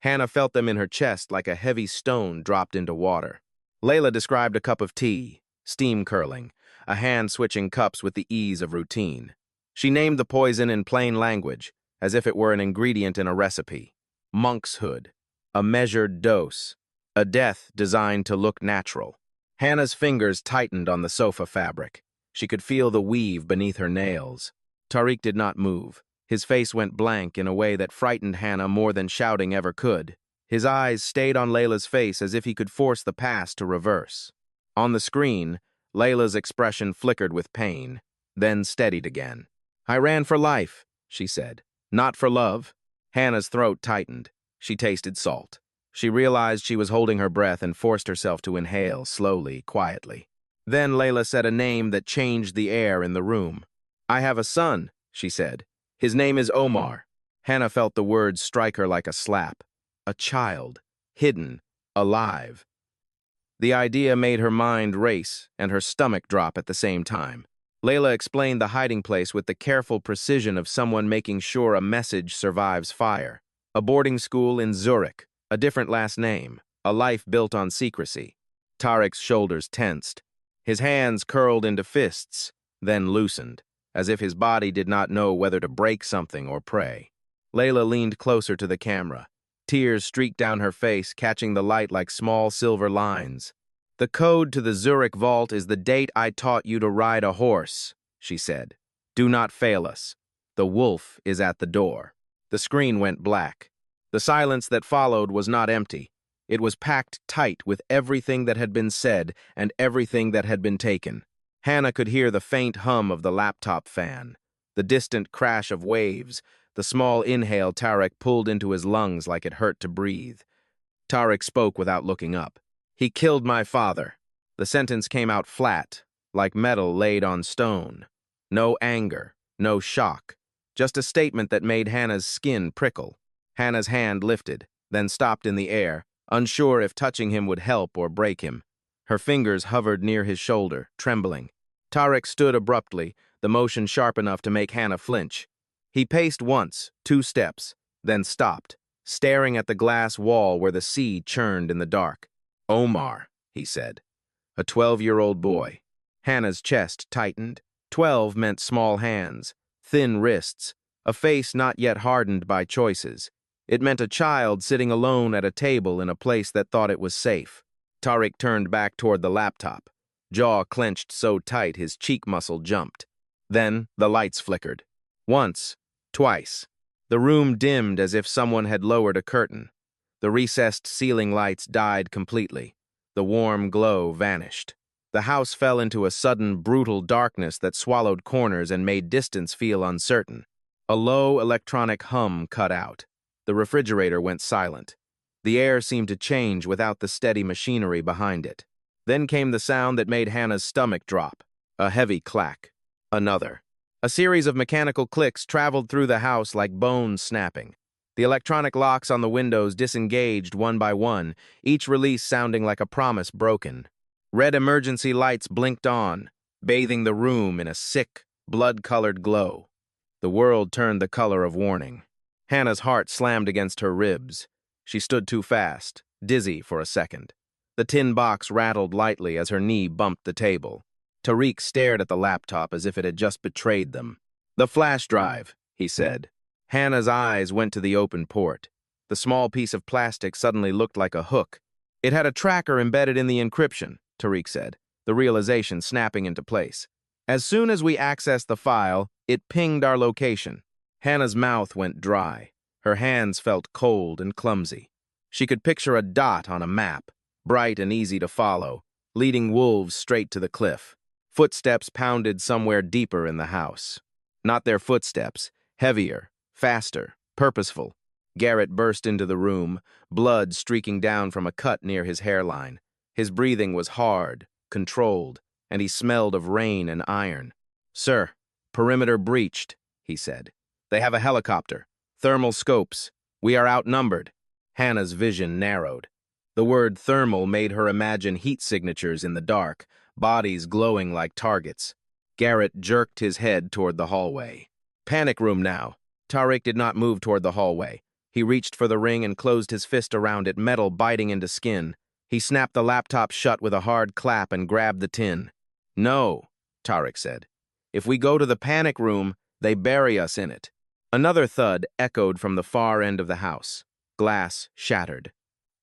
Hannah felt them in her chest like a heavy stone dropped into water. Layla described a cup of tea, steam curling, a hand switching cups with the ease of routine. She named the poison in plain language, as if it were an ingredient in a recipe. Monkshood, a measured dose, a death designed to look natural. Hannah's fingers tightened on the sofa fabric. She could feel the weave beneath her nails. Tariq did not move. His face went blank in a way that frightened Hannah more than shouting ever could. His eyes stayed on Layla's face as if he could force the past to reverse. On the screen, Layla's expression flickered with pain, then steadied again. "I ran for life," she said. "Not for love." Hannah's throat tightened. She tasted salt. She realized she was holding her breath and forced herself to inhale slowly, quietly. Then Layla said a name that changed the air in the room. "I have a son," she said. "His name is Omar." Hannah felt the words strike her like a slap. A child, hidden, alive. The idea made her mind race and her stomach drop at the same time. Layla explained the hiding place with the careful precision of someone making sure a message survives fire. A boarding school in Zurich, a different last name, a life built on secrecy. Tarek's shoulders tensed. His hands curled into fists, then loosened, as if his body did not know whether to break something or pray. Layla leaned closer to the camera. Tears streaked down her face, catching the light like small silver lines. "The code to the Zurich vault is the date I taught you to ride a horse," she said. "Do not fail us. The wolf is at the door." The screen went black. The silence that followed was not empty. It was packed tight with everything that had been said and everything that had been taken. Hannah could hear the faint hum of the laptop fan, the distant crash of waves, the small inhale Tarek pulled into his lungs like it hurt to breathe. Tarek spoke without looking up. "He killed my father." The sentence came out flat, like metal laid on stone. No anger, no shock, just a statement that made Hannah's skin prickle. Hannah's hand lifted, then stopped in the air, unsure if touching him would help or break him. Her fingers hovered near his shoulder, trembling. Tarek stood abruptly, the motion sharp enough to make Hannah flinch. He paced once, 2 steps, then stopped, staring at the glass wall where the sea churned in the dark. "Omar," he said. "A 12-year-old boy." Hannah's chest tightened. 12 meant small hands, thin wrists, a face not yet hardened by choices. It meant a child sitting alone at a table in a place that thought it was safe. Tarek turned back toward the laptop, jaw clenched so tight his cheek muscle jumped. Then the lights flickered. Once, twice. The room dimmed as if someone had lowered a curtain. The recessed ceiling lights died completely. The warm glow vanished. The house fell into a sudden, brutal darkness that swallowed corners and made distance feel uncertain. A low electronic hum cut out. The refrigerator went silent. The air seemed to change without the steady machinery behind it. Then came the sound that made Hannah's stomach drop. A heavy clack. Another. A series of mechanical clicks traveled through the house like bones snapping. The electronic locks on the windows disengaged one by one, each release sounding like a promise broken. Red emergency lights blinked on, bathing the room in a sick, blood-colored glow. The world turned the color of warning. Hannah's heart slammed against her ribs. She stood too fast, dizzy for a second. The tin box rattled lightly as her knee bumped the table. Tariq stared at the laptop as if it had just betrayed them. "The flash drive," he said. Hannah's eyes went to the open port. The small piece of plastic suddenly looked like a hook. "It had a tracker embedded in the encryption," Tariq said, the realization snapping into place. "As soon as we accessed the file, it pinged our location." Hannah's mouth went dry. Her hands felt cold and clumsy. She could picture a dot on a map, bright and easy to follow, leading wolves straight to the cliff. Footsteps pounded somewhere deeper in the house. Not their footsteps, heavier, faster, purposeful. Garrett burst into the room, blood streaking down from a cut near his hairline. His breathing was hard, controlled, and he smelled of rain and iron. "Sir, perimeter breached," he said. "They have a helicopter. Thermal scopes. We are outnumbered." Hannah's vision narrowed. The word thermal made her imagine heat signatures in the dark, bodies glowing like targets. Garrett jerked his head toward the hallway. "Panic room now." Tariq did not move toward the hallway. He reached for the ring and closed his fist around it, metal biting into skin. He snapped the laptop shut with a hard clap and grabbed the tin. "No," Tariq said. "If we go to the panic room, they bury us in it." Another thud echoed from the far end of the house. Glass shattered.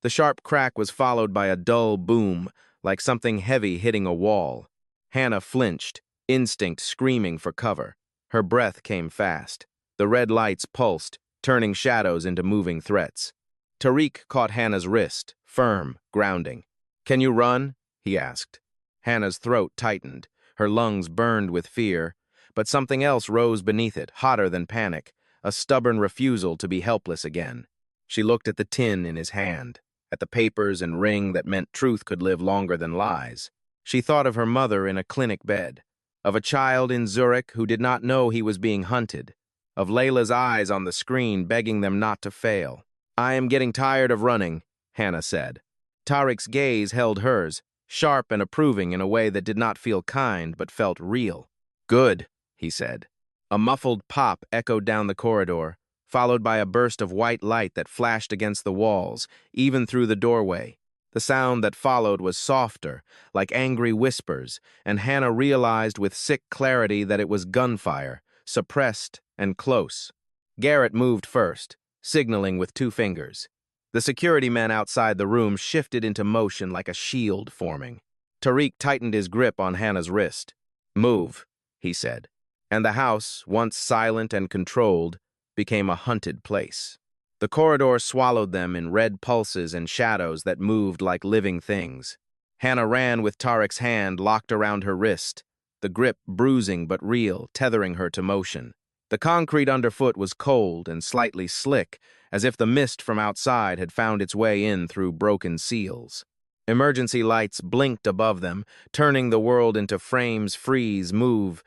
The sharp crack was followed by a dull boom, like something heavy hitting a wall. Hannah flinched, instinct screaming for cover. Her breath came fast. The red lights pulsed, turning shadows into moving threats. Tariq caught Hannah's wrist, firm, grounding. "Can you run?" he asked. Hannah's throat tightened. Her lungs burned with fear, but something else rose beneath it, hotter than panic, a stubborn refusal to be helpless again. She looked at the tin in his hand, at the papers and ring that meant truth could live longer than lies. She thought of her mother in a clinic bed, of a child in Zurich who did not know he was being hunted, of Layla's eyes on the screen begging them not to fail. "I am getting tired of running," Hannah said. Tariq's gaze held hers, sharp and approving in a way that did not feel kind but felt real. "Good," he said. A muffled pop echoed down the corridor, followed by a burst of white light that flashed against the walls, even through the doorway. The sound that followed was softer, like angry whispers, and Hannah realized with sick clarity that it was gunfire, suppressed and close. Garrett moved first, signaling with 2 fingers. The security men outside the room shifted into motion like a shield forming. Tariq tightened his grip on Hannah's wrist. "Move," he said. And the house, once silent and controlled, became a hunted place. The corridor swallowed them in red pulses and shadows that moved like living things. Hannah ran with Tariq's hand locked around her wrist, the grip bruising but real, tethering her to motion. The concrete underfoot was cold and slightly slick, as if the mist from outside had found its way in through broken seals. Emergency lights blinked above them, turning the world into frames: freeze, move,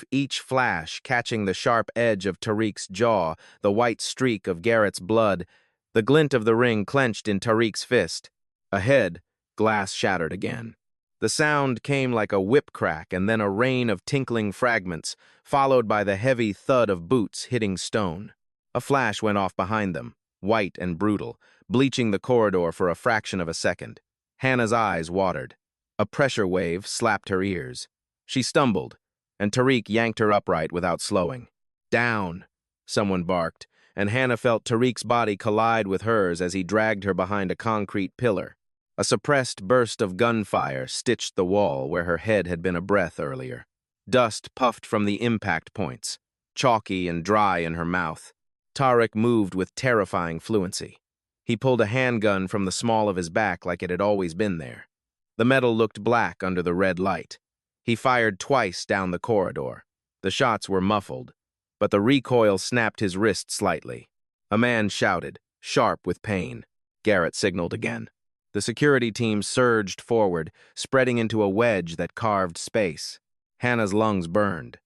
each flash catching the sharp edge of Tariq's jaw, the white streak of Garrett's blood, the glint of the ring clenched in Tariq's fist. Ahead, glass shattered again. The sound came like a whip crack and then a rain of tinkling fragments, followed by the heavy thud of boots hitting stone. A flash went off behind them, white and brutal, bleaching the corridor for a fraction of a second. Hannah's eyes watered. A pressure wave slapped her ears. She stumbled, and Tariq yanked her upright without slowing. "Down," someone barked, and Hannah felt Tariq's body collide with hers as he dragged her behind a concrete pillar. A suppressed burst of gunfire stitched the wall where her head had been a breath earlier. Dust puffed from the impact points, chalky and dry in her mouth. Tariq moved with terrifying fluency. He pulled a handgun from the small of his back like it had always been there. The metal looked black under the red light. He fired twice down the corridor. The shots were muffled, but the recoil snapped his wrist slightly. A man shouted, sharp with pain. Garrett signaled again. The security team surged forward, spreading into a wedge that carved space. Hannah's lungs burned.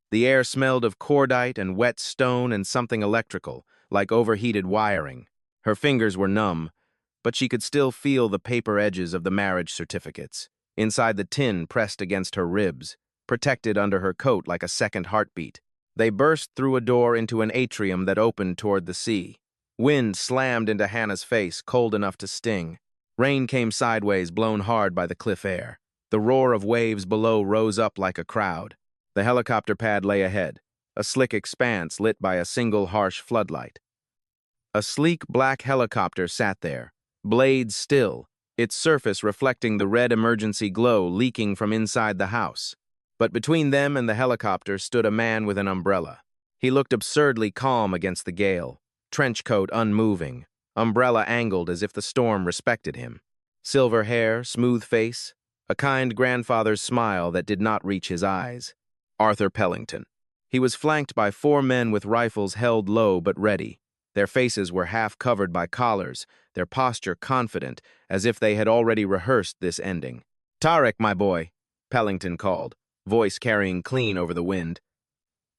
The air smelled of cordite and wet stone and something electrical, like overheated wiring. Her fingers were numb, but she could still feel the paper edges of the marriage certificates, inside the tin pressed against her ribs, protected under her coat like a second heartbeat. They burst through a door into an atrium that opened toward the sea. Wind slammed into Hannah's face, cold enough to sting. Rain came sideways, blown hard by the cliff air. The roar of waves below rose up like a crowd. The helicopter pad lay ahead, a slick expanse lit by a single harsh floodlight. A sleek black helicopter sat there, blades still, its surface reflecting the red emergency glow leaking from inside the house. But between them and the helicopter stood a man with an umbrella. He looked absurdly calm against the gale, trench coat unmoving, umbrella angled as if the storm respected him. Silver hair, smooth face, a kind grandfather's smile that did not reach his eyes. Arthur Pellington. He was flanked by 4 men with rifles held low but ready. Their faces were half covered by collars, their posture confident, as if they had already rehearsed this ending. "Tariq, my boy," Pellington called, voice carrying clean over the wind.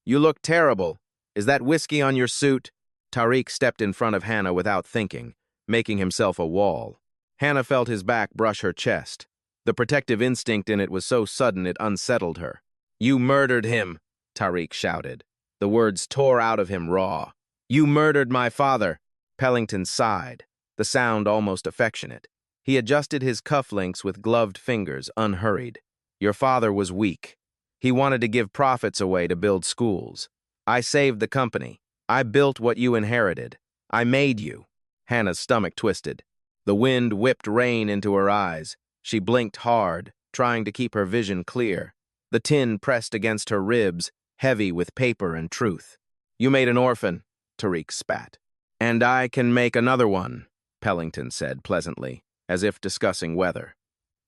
"You look terrible. Is that whiskey on your suit?" Tariq stepped in front of Hannah without thinking, making himself a wall. Hannah felt his back brush her chest. The protective instinct in it was so sudden it unsettled her. "You murdered him," Tariq shouted. The words tore out of him raw. "You murdered my father." Pellington sighed, the sound almost affectionate. He adjusted his cufflinks with gloved fingers, unhurried. "Your father was weak. He wanted to give profits away to build schools. I saved the company. I built what you inherited. I made you." Hannah's stomach twisted. The wind whipped rain into her eyes. She blinked hard, trying to keep her vision clear. The tin pressed against her ribs, heavy with paper and truth. "You made an orphan," Tariq spat. "And I can make another one," Pellington said pleasantly, as if discussing weather.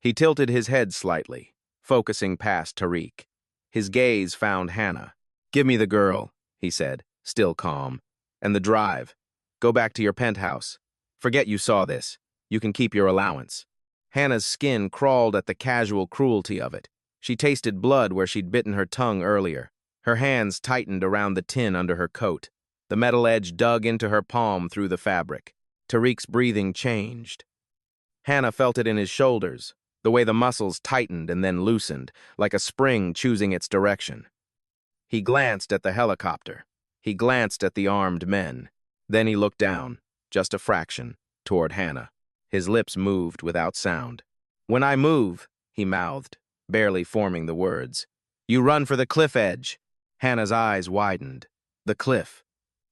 He tilted his head slightly, focusing past Tariq. His gaze found Hannah. "Give me the girl," he said, still calm. "And the drive. Go back to your penthouse. Forget you saw this. You can keep your allowance." Hannah's skin crawled at the casual cruelty of it. She tasted blood where she'd bitten her tongue earlier. Her hands tightened around the tin under her coat. The metal edge dug into her palm through the fabric. Tariq's breathing changed. Hannah felt it in his shoulders, the way the muscles tightened and then loosened, like a spring choosing its direction. He glanced at the helicopter. He glanced at the armed men. Then he looked down, just a fraction, toward Hannah. His lips moved without sound. "When I move," he mouthed, barely forming the words, "you run for the cliff edge." Hannah's eyes widened. The cliff.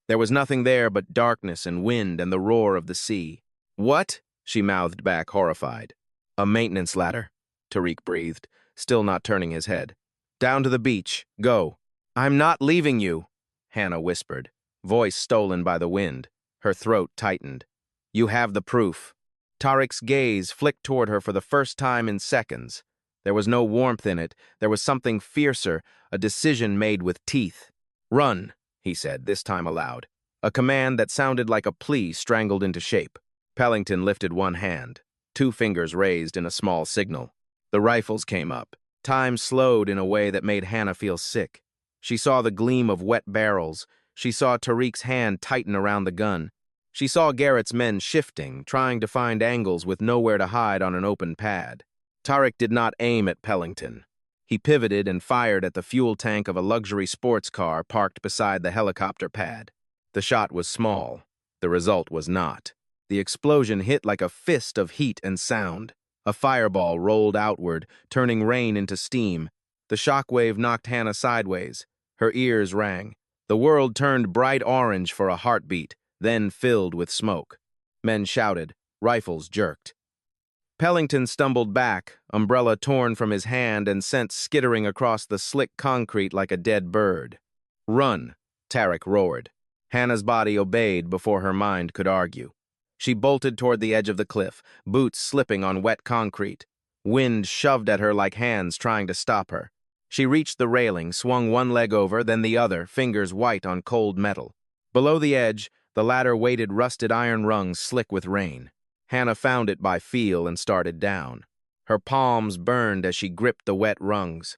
There was nothing there but darkness and wind and the roar of the sea. "What?" she mouthed back, horrified. "A maintenance ladder," Tariq breathed, still not turning his head. "Down to the beach. Go." "I'm not leaving you," Hannah whispered, voice stolen by the wind. Her throat tightened. "You have the proof." Tariq's gaze flicked toward her for the first time in seconds. There was no warmth in it. There was something fiercer, a decision made with teeth. "Run," he said, this time aloud. A command that sounded like a plea strangled into shape. Pellington lifted one hand, 2 fingers raised in a small signal. The rifles came up. Time slowed in a way that made Hannah feel sick. She saw the gleam of wet barrels. She saw Tariq's hand tighten around the gun. She saw Garrett's men shifting, trying to find angles with nowhere to hide on an open pad. Tariq did not aim at Pellington. He pivoted and fired at the fuel tank of a luxury sports car parked beside the helicopter pad. The shot was small. The result was not. The explosion hit like a fist of heat and sound. A fireball rolled outward, turning rain into steam. The shockwave knocked Hannah sideways. Her ears rang. The world turned bright orange for a heartbeat, then filled with smoke. Men shouted. Rifles jerked. Pellington stumbled back, umbrella torn from his hand and sent skittering across the slick concrete like a dead bird. "Run," Tariq roared. Hannah's body obeyed before her mind could argue. She bolted toward the edge of the cliff, boots slipping on wet concrete. Wind shoved at her like hands trying to stop her. She reached the railing, swung one leg over, then the other, fingers white on cold metal. Below the edge, the ladder weighted rusted iron rungs slick with rain. Hannah found it by feel and started down. Her palms burned as she gripped the wet rungs.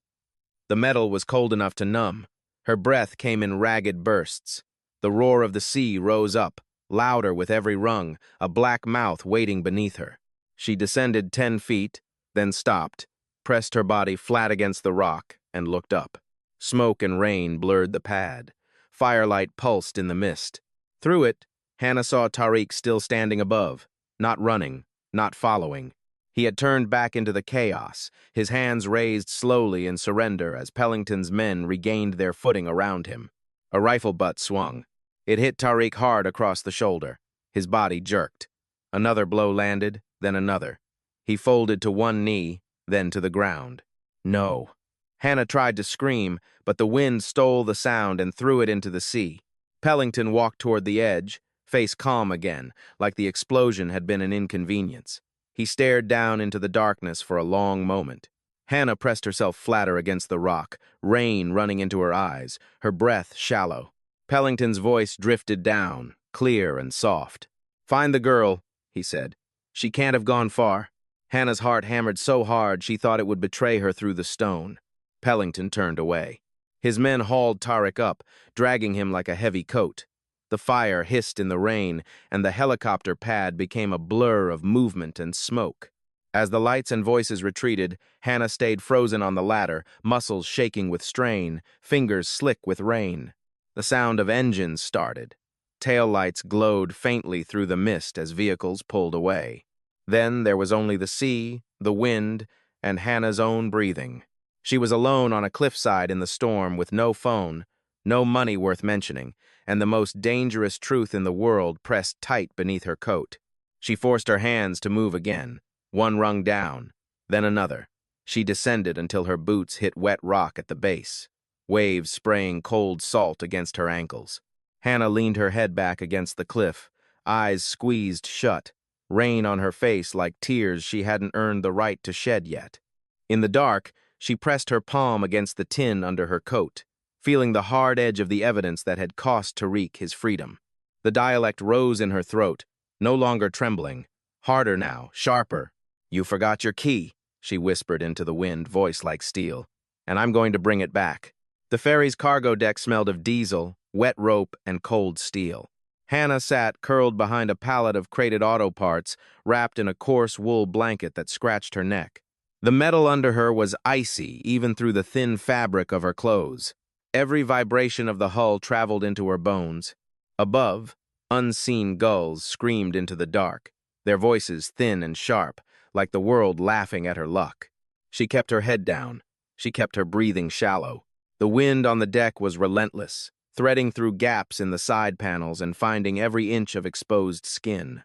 The metal was cold enough to numb. Her breath came in ragged bursts. The roar of the sea rose up, louder with every rung, a black mouth waiting beneath her. She descended 10 feet, then stopped, pressed her body flat against the rock, and looked up. Smoke and rain blurred the pad. Firelight pulsed in the mist. Through it, Hannah saw Tariq still standing above, not running, not following. He had turned back into the chaos, his hands raised slowly in surrender as Pellington's men regained their footing around him. A rifle butt swung. It hit Tariq hard across the shoulder. His body jerked. Another blow landed, then another. He folded to one knee, then to the ground. No. Hannah tried to scream, but the wind stole the sound and threw it into the sea. Pellington walked toward the edge, face calm again, like the explosion had been an inconvenience. He stared down into the darkness for a long moment. Hannah pressed herself flatter against the rock, rain running into her eyes, her breath shallow. Pellington's voice drifted down, clear and soft. "Find the girl," he said. "She can't have gone far." Hannah's heart hammered so hard she thought it would betray her through the stone. Pellington turned away. His men hauled Tariq up, dragging him like a heavy coat. The fire hissed in the rain, and the helicopter pad became a blur of movement and smoke. As the lights and voices retreated, Hannah stayed frozen on the ladder, muscles shaking with strain, fingers slick with rain. The sound of engines started. Taillights glowed faintly through the mist as vehicles pulled away. Then there was only the sea, the wind, and Hannah's own breathing. She was alone on a cliffside in the storm with no phone, no money worth mentioning, and the most dangerous truth in the world pressed tight beneath her coat. She forced her hands to move again, one rung down, then another. She descended until her boots hit wet rock at the base. waves spraying cold salt against her ankles. Hannah leaned her head back against the cliff, eyes squeezed shut, rain on her face like tears she hadn't earned the right to shed yet. In the dark, she pressed her palm against the tin under her coat, feeling the hard edge of the evidence that had cost Tariq his freedom. The dialect rose in her throat, no longer trembling, harder now, sharper. "You forgot your key," she whispered into the wind, voice like steel, "and I'm going to bring it back." The ferry's cargo deck smelled of diesel, wet rope, and cold steel. Hannah sat curled behind a pallet of crated auto parts, wrapped in a coarse wool blanket that scratched her neck. The metal under her was icy, even through the thin fabric of her clothes. Every vibration of the hull traveled into her bones. Above, unseen gulls screamed into the dark, their voices thin and sharp, like the world laughing at her luck. She kept her head down. She kept her breathing shallow. The wind on the deck was relentless, threading through gaps in the side panels and finding every inch of exposed skin.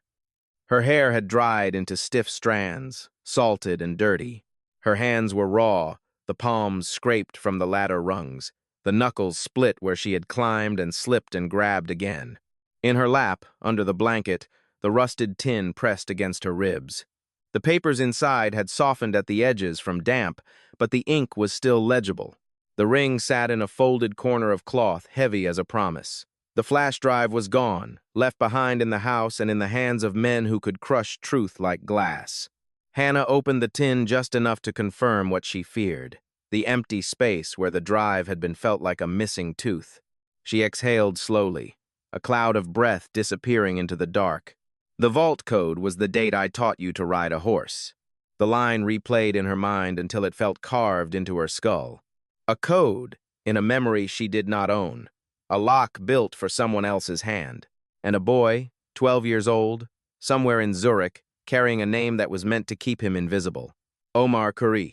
Her hair had dried into stiff strands, salted and dirty. Her hands were raw, the palms scraped from the ladder rungs, the knuckles split where she had climbed and slipped and grabbed again. In her lap, under the blanket, the rusted tin pressed against her ribs. The papers inside had softened at the edges from damp, but the ink was still legible. The ring sat in a folded corner of cloth, heavy as a promise. The flash drive was gone, left behind in the house and in the hands of men who could crush truth like glass. Hannah opened the tin just enough to confirm what she feared. The empty space where the drive had been felt like a missing tooth. She exhaled slowly, a cloud of breath disappearing into the dark. "The vault code was the date I taught you to ride a horse." The line replayed in her mind until it felt carved into her skull. A code in a memory she did not own. A lock built for someone else's hand. And a boy, 12 years old, somewhere in Zurich, carrying a name that was meant to keep him invisible. Omar Khoury.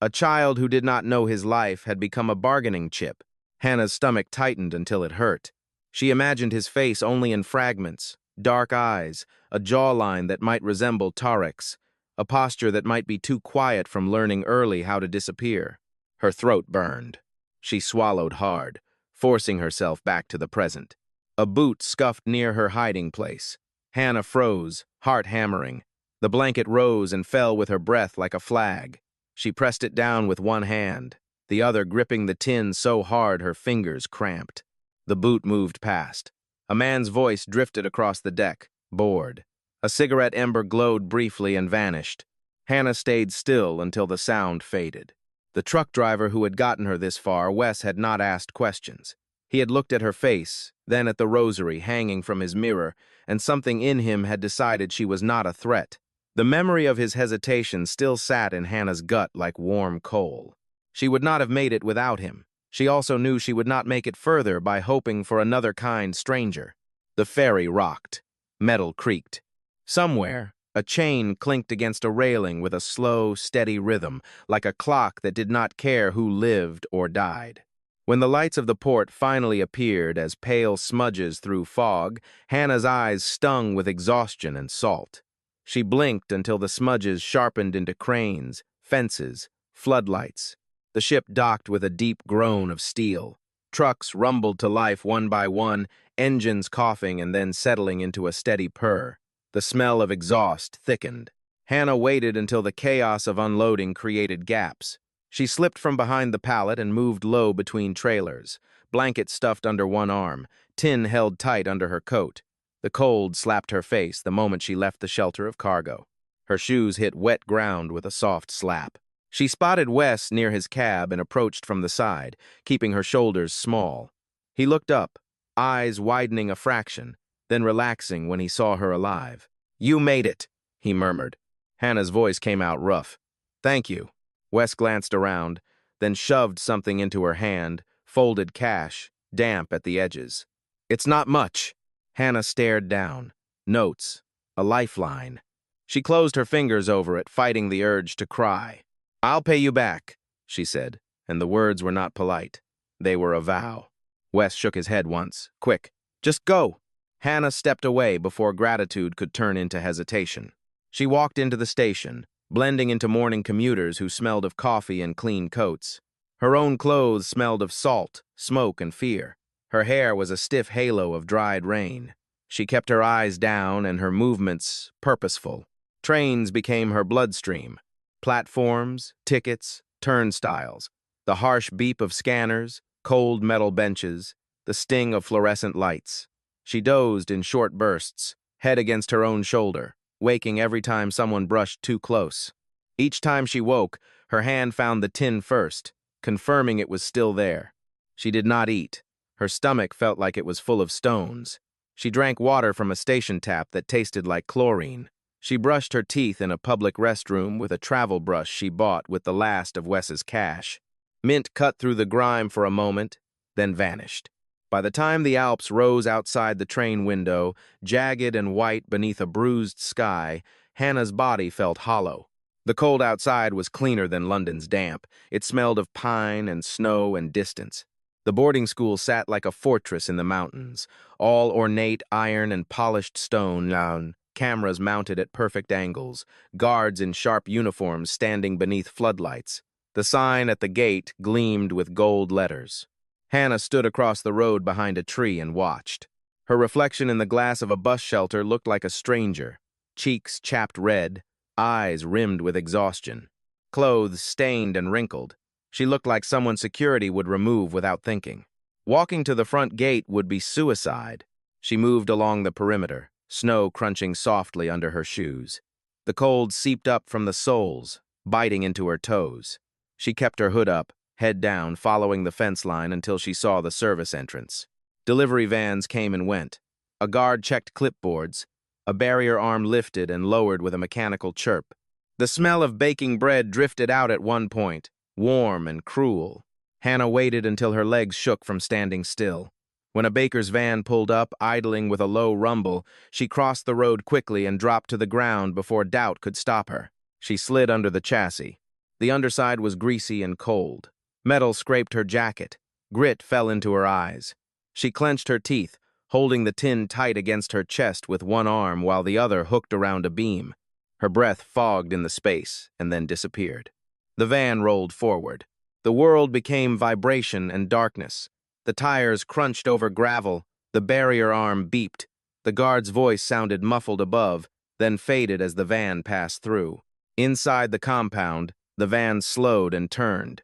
A child who did not know his life had become a bargaining chip. Hannah's stomach tightened until it hurt. She imagined his face only in fragments, dark eyes, a jawline that might resemble Tariq's, a posture that might be too quiet from learning early how to disappear. Her throat burned. She swallowed hard, forcing herself back to the present. A boot scuffed near her hiding place. Hannah froze, heart hammering. The blanket rose and fell with her breath like a flag. She pressed it down with one hand, the other gripping the tin so hard her fingers cramped. The boot moved past. A man's voice drifted across the deck, bored. A cigarette ember glowed briefly and vanished. Hannah stayed still until the sound faded. The truck driver who had gotten her this far, Wes, had not asked questions. He had looked at her face, then at the rosary hanging from his mirror, and something in him had decided she was not a threat. The memory of his hesitation still sat in Hannah's gut like warm coal. She would not have made it without him. She also knew she would not make it further by hoping for another kind stranger. The ferry rocked. Metal creaked. Somewhere, a chain clinked against a railing with a slow, steady rhythm, like a clock that did not care who lived or died. When the lights of the port finally appeared as pale smudges through fog, Hannah's eyes stung with exhaustion and salt. She blinked until the smudges sharpened into cranes, fences, floodlights. The ship docked with a deep groan of steel. Trucks rumbled to life one by one, engines coughing and then settling into a steady purr. The smell of exhaust thickened. Hannah waited until the chaos of unloading created gaps. She slipped from behind the pallet and moved low between trailers, blanket stuffed under one arm, tin held tight under her coat. The cold slapped her face the moment she left the shelter of cargo. Her shoes hit wet ground with a soft slap. She spotted Wes near his cab and approached from the side, keeping her shoulders small. He looked up, eyes widening a fraction, then relaxing when he saw her alive. "You made it," he murmured. Hannah's voice came out rough. "Thank you." Wes glanced around, then shoved something into her hand, folded cash, damp at the edges. "It's not much." Hannah stared down. Notes. A lifeline. She closed her fingers over it, fighting the urge to cry. "I'll pay you back," she said, and the words were not polite. They were a vow. Wes shook his head once. "Quick, just go." Hannah stepped away before gratitude could turn into hesitation. She walked into the station, blending into morning commuters who smelled of coffee and clean coats. Her own clothes smelled of salt, smoke, and fear. Her hair was a stiff halo of dried rain. She kept her eyes down and her movements purposeful. Trains became her bloodstream. Platforms, tickets, turnstiles, the harsh beep of scanners, cold metal benches, the sting of fluorescent lights. She dozed in short bursts, head against her own shoulder, waking every time someone brushed too close. Each time she woke, her hand found the tin first, confirming it was still there. She did not eat. Her stomach felt like it was full of stones. She drank water from a station tap that tasted like chlorine. She brushed her teeth in a public restroom with a travel brush she bought with the last of Wes's cash. Mint cut through the grime for a moment, then vanished. By the time the Alps rose outside the train window, jagged and white beneath a bruised sky, Hannah's body felt hollow. The cold outside was cleaner than London's damp. It smelled of pine and snow and distance. The boarding school sat like a fortress in the mountains, all ornate iron and polished stone, cameras mounted at perfect angles, guards in sharp uniforms standing beneath floodlights. The sign at the gate gleamed with gold letters. Hannah stood across the road behind a tree and watched. Her reflection in the glass of a bus shelter looked like a stranger, cheeks chapped red, eyes rimmed with exhaustion, clothes stained and wrinkled. She looked like someone security would remove without thinking. Walking to the front gate would be suicide. She moved along the perimeter, snow crunching softly under her shoes. The cold seeped up from the soles, biting into her toes. She kept her hood up, head down, following the fence line until she saw the service entrance. Delivery vans came and went. A guard checked clipboards. A barrier arm lifted and lowered with a mechanical chirp. The smell of baking bread drifted out at one point, warm and cruel. Hannah waited until her legs shook from standing still. When a baker's van pulled up, idling with a low rumble, she crossed the road quickly and dropped to the ground before doubt could stop her. She slid under the chassis. The underside was greasy and cold. Metal scraped her jacket. Grit fell into her eyes. She clenched her teeth, holding the tin tight against her chest with one arm while the other hooked around a beam. Her breath fogged in the space and then disappeared. The van rolled forward. The world became vibration and darkness. The tires crunched over gravel. The barrier arm beeped. The guard's voice sounded muffled above, then faded as the van passed through. Inside the compound, the van slowed and turned.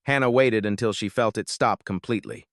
Hannah waited until she felt it stop completely.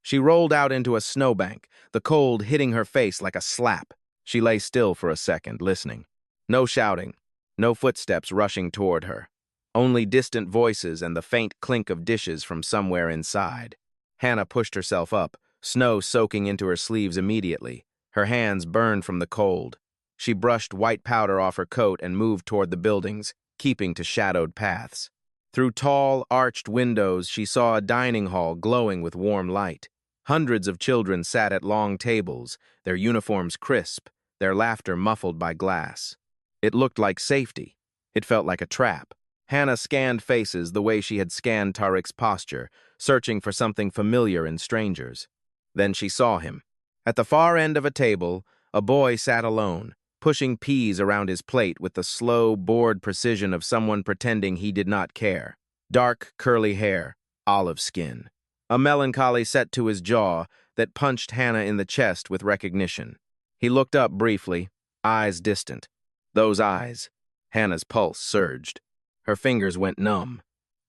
She rolled out into a snowbank, the cold hitting her face like a slap. She lay still for a second, listening. No shouting, no footsteps rushing toward her. Only distant voices and the faint clink of dishes from somewhere inside. Hannah pushed herself up, snow soaking into her sleeves immediately. Her hands burned from the cold. She brushed white powder off her coat and moved toward the buildings, keeping to shadowed paths. Through tall, arched windows, she saw a dining hall glowing with warm light. Hundreds of children sat at long tables, their uniforms crisp, their laughter muffled by glass. It looked like safety. It felt like a trap. Hannah scanned faces the way she had scanned Tariq's posture, searching for something familiar in strangers. Then she saw him. At the far end of a table, a boy sat alone, pushing peas around his plate with the slow, bored precision of someone pretending he did not care. Dark, curly hair, olive skin. A melancholy set to his jaw that punched Hannah in the chest with recognition. He looked up briefly, eyes distant. Those eyes. Hannah's pulse surged. Her fingers went numb.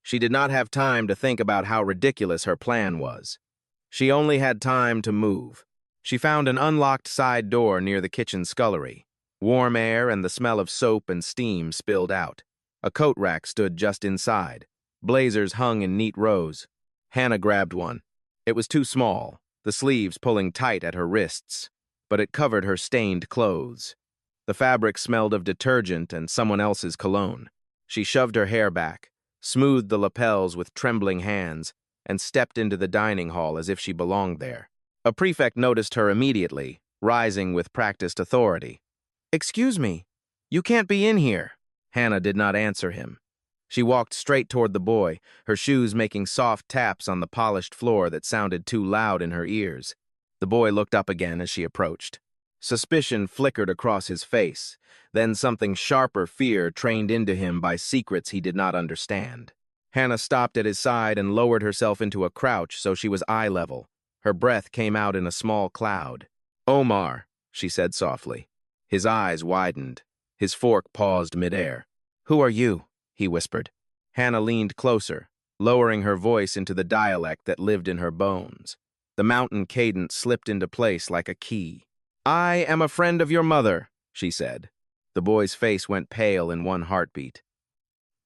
She did not have time to think about how ridiculous her plan was. She only had time to move. She found an unlocked side door near the kitchen scullery. Warm air and the smell of soap and steam spilled out. A coat rack stood just inside. Blazers hung in neat rows. Hannah grabbed one. It was too small, the sleeves pulling tight at her wrists, but it covered her stained clothes. The fabric smelled of detergent and someone else's cologne. She shoved her hair back, smoothed the lapels with trembling hands, and stepped into the dining hall as if she belonged there. A prefect noticed her immediately, rising with practiced authority. "Excuse me, you can't be in here." Hannah did not answer him. She walked straight toward the boy, her shoes making soft taps on the polished floor that sounded too loud in her ears. The boy looked up again as she approached. Suspicion flickered across his face, then something sharper fear trained into him by secrets he did not understand. Hannah stopped at his side and lowered herself into a crouch so she was eye level. Her breath came out in a small cloud. "Omar," she said softly. His eyes widened. His fork paused midair. "Who are you?" he whispered. Hannah leaned closer, lowering her voice into the dialect that lived in her bones. The mountain cadence slipped into place like a key. "I am a friend of your mother," she said. The boy's face went pale in one heartbeat.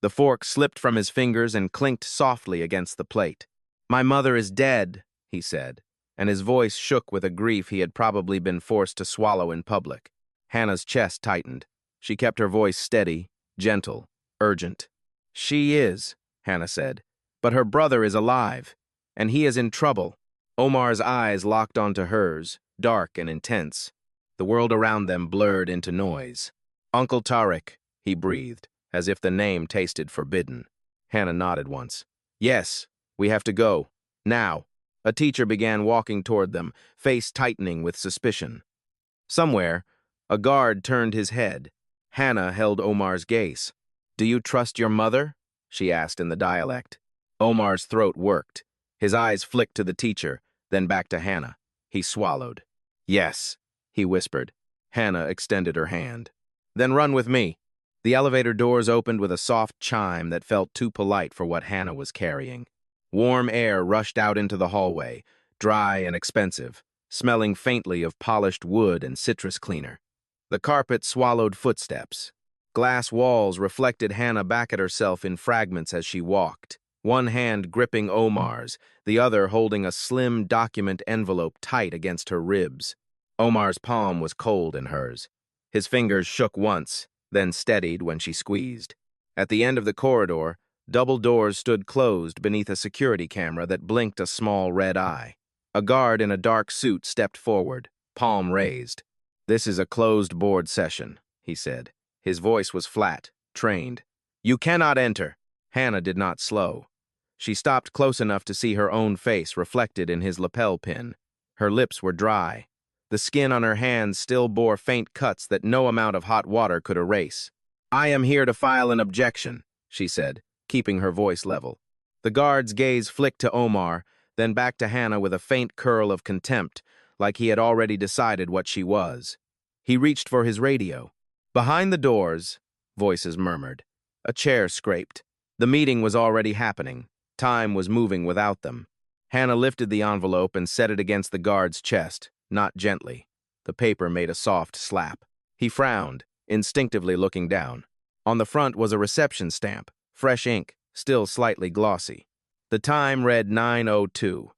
The fork slipped from his fingers and clinked softly against the plate. "My mother is dead," he said, and his voice shook with a grief he had probably been forced to swallow in public. Hannah's chest tightened. She kept her voice steady, gentle, urgent. "She is," Hannah said, "but her brother is alive, and he is in trouble." Omar's eyes locked onto hers, dark and intense. The world around them blurred into noise. "Uncle Tariq," he breathed, as if the name tasted forbidden. Hannah nodded once. "Yes, we have to go. Now." A teacher began walking toward them, face tightening with suspicion. Somewhere, a guard turned his head. Hannah held Omar's gaze. "Do you trust your mother?" she asked in the dialect. Omar's throat worked. His eyes flicked to the teacher, then back to Hannah. He swallowed. "Yes," he whispered. Hannah extended her hand. "Then run with me." The elevator doors opened with a soft chime that felt too polite for what Hannah was carrying. Warm air rushed out into the hallway, dry and expensive, smelling faintly of polished wood and citrus cleaner. The carpet swallowed footsteps. Glass walls reflected Hannah back at herself in fragments as she walked, one hand gripping Omar's, the other holding a slim document envelope tight against her ribs. Omar's palm was cold in hers. His fingers shook once, then steadied when she squeezed. At the end of the corridor, double doors stood closed beneath a security camera that blinked a small red eye. A guard in a dark suit stepped forward, palm raised. "This is a closed board session," he said. His voice was flat, trained. "You cannot enter." Hannah did not slow. She stopped close enough to see her own face reflected in his lapel pin. Her lips were dry. The skin on her hands still bore faint cuts that no amount of hot water could erase. "I am here to file an objection," she said, keeping her voice level. The guard's gaze flicked to Omar, then back to Hannah with a faint curl of contempt, like he had already decided what she was. He reached for his radio. Behind the doors, voices murmured. A chair scraped. The meeting was already happening. Time was moving without them. Hannah lifted the envelope and set it against the guard's chest, not gently. The paper made a soft slap. He frowned, instinctively looking down. On the front was a reception stamp, fresh ink, still slightly glossy. The time read 9:02.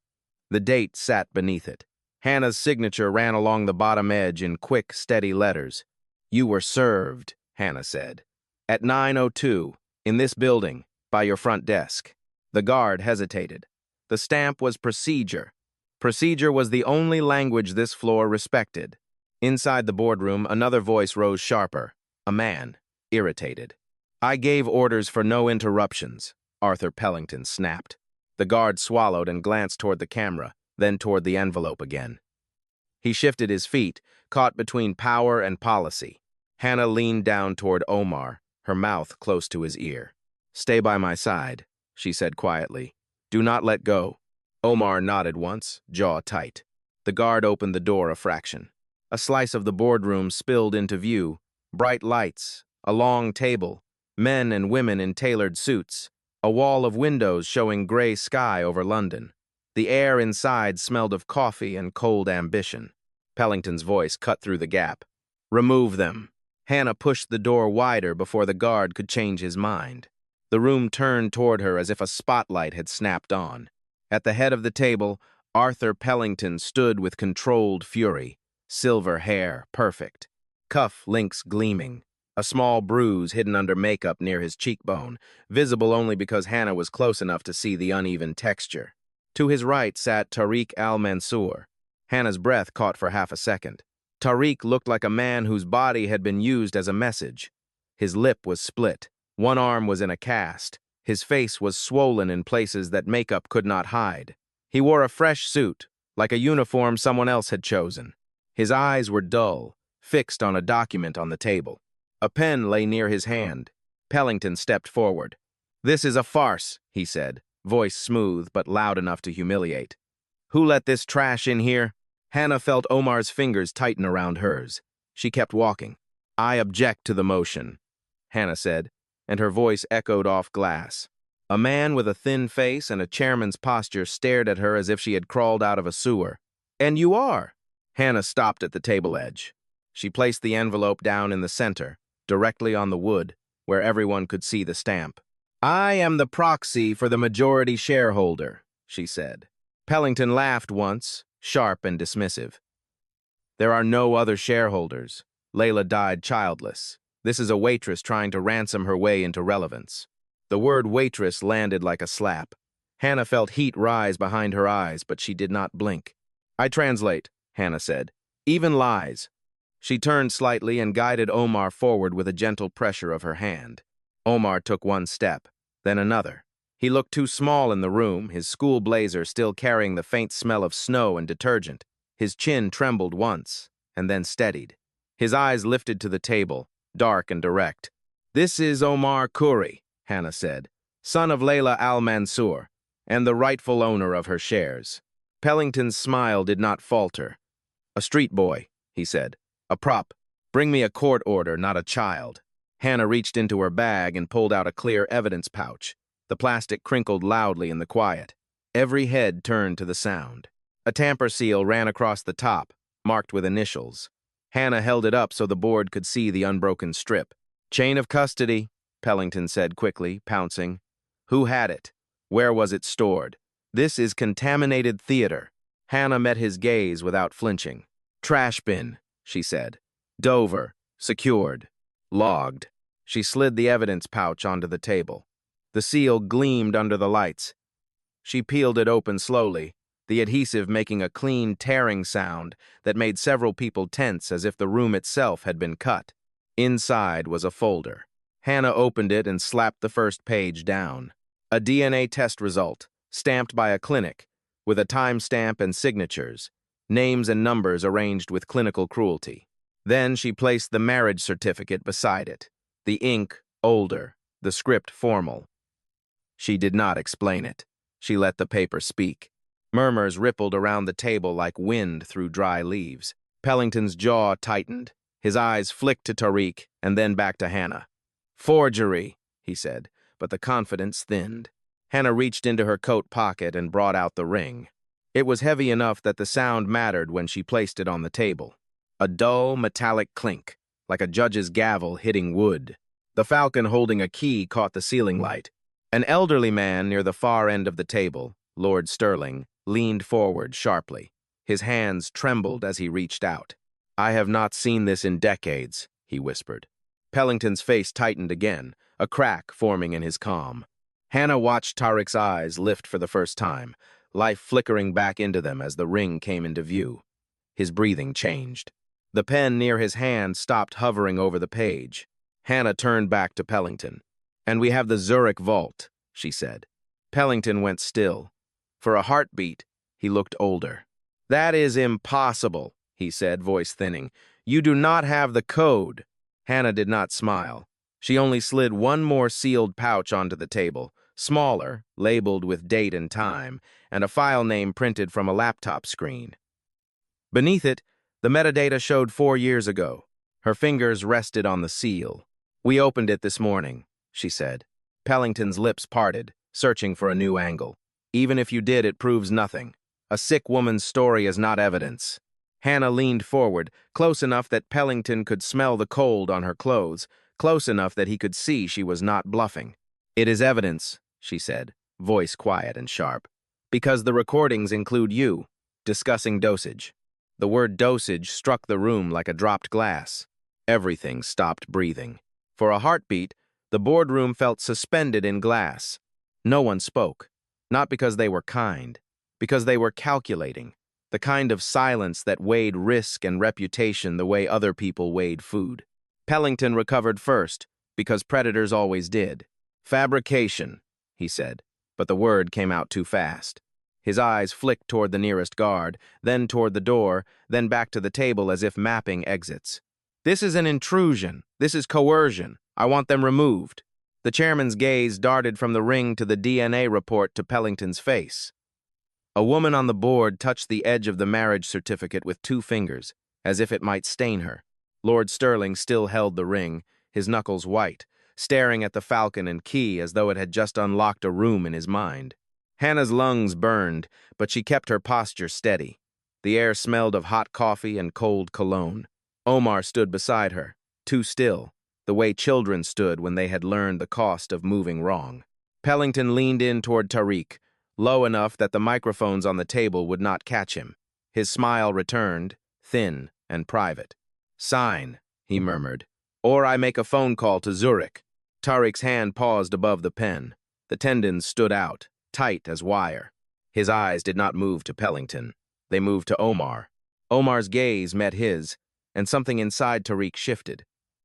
The date sat beneath it. Hannah's signature ran along the bottom edge in quick, steady letters. "You were served," Hannah said. "At 9:02, in this building, by your front desk." The guard hesitated. The stamp was procedure. Procedure was the only language this floor respected. Inside the boardroom, another voice rose sharper. A man, irritated. "I gave orders for no interruptions," Arthur Pellington snapped. The guard swallowed and glanced toward the camera, then toward the envelope again. He shifted his feet, caught between power and policy. Hannah leaned down toward Omar, her mouth close to his ear. "Stay by my side," she said quietly. "Do not let go." Omar nodded once, jaw tight. The guard opened the door a fraction. A slice of the boardroom spilled into view. Bright lights, a long table, men and women in tailored suits, a wall of windows showing gray sky over London. The air inside smelled of coffee and cold ambition. Pellington's voice cut through the gap. "Remove them." Hannah pushed the door wider before the guard could change his mind. The room turned toward her as if a spotlight had snapped on. At the head of the table, Arthur Pellington stood with controlled fury, silver hair perfect, cuff links gleaming, a small bruise hidden under makeup near his cheekbone, visible only because Hannah was close enough to see the uneven texture. To his right sat Tariq al-Mansour. Hannah's breath caught for half a second. Tariq looked like a man whose body had been used as a message. His lip was split. One arm was in a cast. His face was swollen in places that makeup could not hide. He wore a fresh suit, like a uniform someone else had chosen. His eyes were dull, fixed on a document on the table. A pen lay near his hand. Pellington stepped forward. "This is a farce," he said, voice smooth but loud enough to humiliate. "Who let this trash in here?" Hannah felt Omar's fingers tighten around hers. She kept walking. "I object to the motion," Hannah said, and her voice echoed off glass. A man with a thin face and a chairman's posture stared at her as if she had crawled out of a sewer. "And you are." Hannah stopped at the table edge. She placed the envelope down in the center, directly on the wood, where everyone could see the stamp. "I am the proxy for the majority shareholder," she said. Pellington laughed once, sharp and dismissive. "There are no other shareholders. Layla died childless. This is a waitress trying to ransom her way into relevance." The word waitress landed like a slap. Hannah felt heat rise behind her eyes, but she did not blink. "I translate," Hannah said. "Even lies." She turned slightly and guided Omar forward with a gentle pressure of her hand. Omar took one step, then another. He looked too small in the room, his school blazer still carrying the faint smell of snow and detergent. His chin trembled once, and then steadied. His eyes lifted to the table, dark and direct. "This is Omar Khoury," Hannah said, "son of Layla al-Mansour, and the rightful owner of her shares." Pellington's smile did not falter. "A street boy," he said. "A prop. Bring me a court order, not a child." Hannah reached into her bag and pulled out a clear evidence pouch. The plastic crinkled loudly in the quiet. Every head turned to the sound. A tamper seal ran across the top, marked with initials. Hannah held it up so the board could see the unbroken strip. "Chain of custody," Pellington said quickly, pouncing. "Who had it? Where was it stored? This is contaminated theater." Hannah met his gaze without flinching. "Trash bin," she said. "Dover. Secured. Logged." She slid the evidence pouch onto the table. The seal gleamed under the lights. She peeled it open slowly, the adhesive making a clean tearing sound that made several people tense as if the room itself had been cut. Inside was a folder. Hannah opened it and slapped the first page down. A DNA test result, stamped by a clinic, with a timestamp and signatures, names and numbers arranged with clinical cruelty. Then she placed the marriage certificate beside it, the ink older, the script formal. She did not explain it. She let the paper speak. Murmurs rippled around the table like wind through dry leaves. Pellington's jaw tightened. His eyes flicked to Tariq and then back to Hannah. "Forgery," he said, but the confidence thinned. Hannah reached into her coat pocket and brought out the ring. It was heavy enough that the sound mattered when she placed it on the table. A dull, metallic clink, like a judge's gavel hitting wood. The falcon holding a key caught the ceiling light. An elderly man near the far end of the table, Lord Sterling, leaned forward sharply. His hands trembled as he reached out. "I have not seen this in decades," he whispered. Pellington's face tightened again, a crack forming in his calm. Hannah watched Tariq's eyes lift for the first time, life flickering back into them as the ring came into view. His breathing changed. The pen near his hand stopped hovering over the page. Hannah turned back to Pellington. "And we have the Zurich vault," she said. Pellington went still. For a heartbeat, he looked older. "That is impossible," he said, voice thinning. "You do not have the code." Hannah did not smile. She only slid one more sealed pouch onto the table, smaller, labeled with date and time, and a file name printed from a laptop screen. Beneath it, the metadata showed 4 years ago. Her fingers rested on the seal. "We opened it this morning," she said. Pellington's lips parted, searching for a new angle. "Even if you did, it proves nothing. A sick woman's story is not evidence." Hannah leaned forward, close enough that Pellington could smell the cold on her clothes, close enough that he could see she was not bluffing. "It is evidence," she said, voice quiet and sharp, "because the recordings include you, discussing dosage." The word dosage struck the room like a dropped glass. Everything stopped breathing. For a heartbeat, the boardroom felt suspended in glass. No one spoke, not because they were kind, because they were calculating, the kind of silence that weighed risk and reputation the way other people weighed food. Pellington recovered first, because predators always did. "Fabrication," he said, but the word came out too fast. His eyes flicked toward the nearest guard, then toward the door, then back to the table as if mapping exits. "This is an intrusion. This is coercion. I want them removed." The chairman's gaze darted from the ring to the DNA report to Pellington's face. A woman on the board touched the edge of the marriage certificate with 2 fingers, as if it might stain her. Lord Sterling still held the ring, his knuckles white, staring at the falcon and key as though it had just unlocked a room in his mind. Hannah's lungs burned, but she kept her posture steady. The air smelled of hot coffee and cold cologne. Omar stood beside her, too still, the way children stood when they had learned the cost of moving wrong. Pellington leaned in toward Tariq, low enough that the microphones on the table would not catch him. His smile returned, thin and private. "Sign," he murmured, "or I make a phone call to Zurich." Tariq's hand paused above the pen. The tendons stood out, tight as wire. His eyes did not move to Pellington. They moved to Omar. Omar's gaze met his, and something inside Tariq shifted.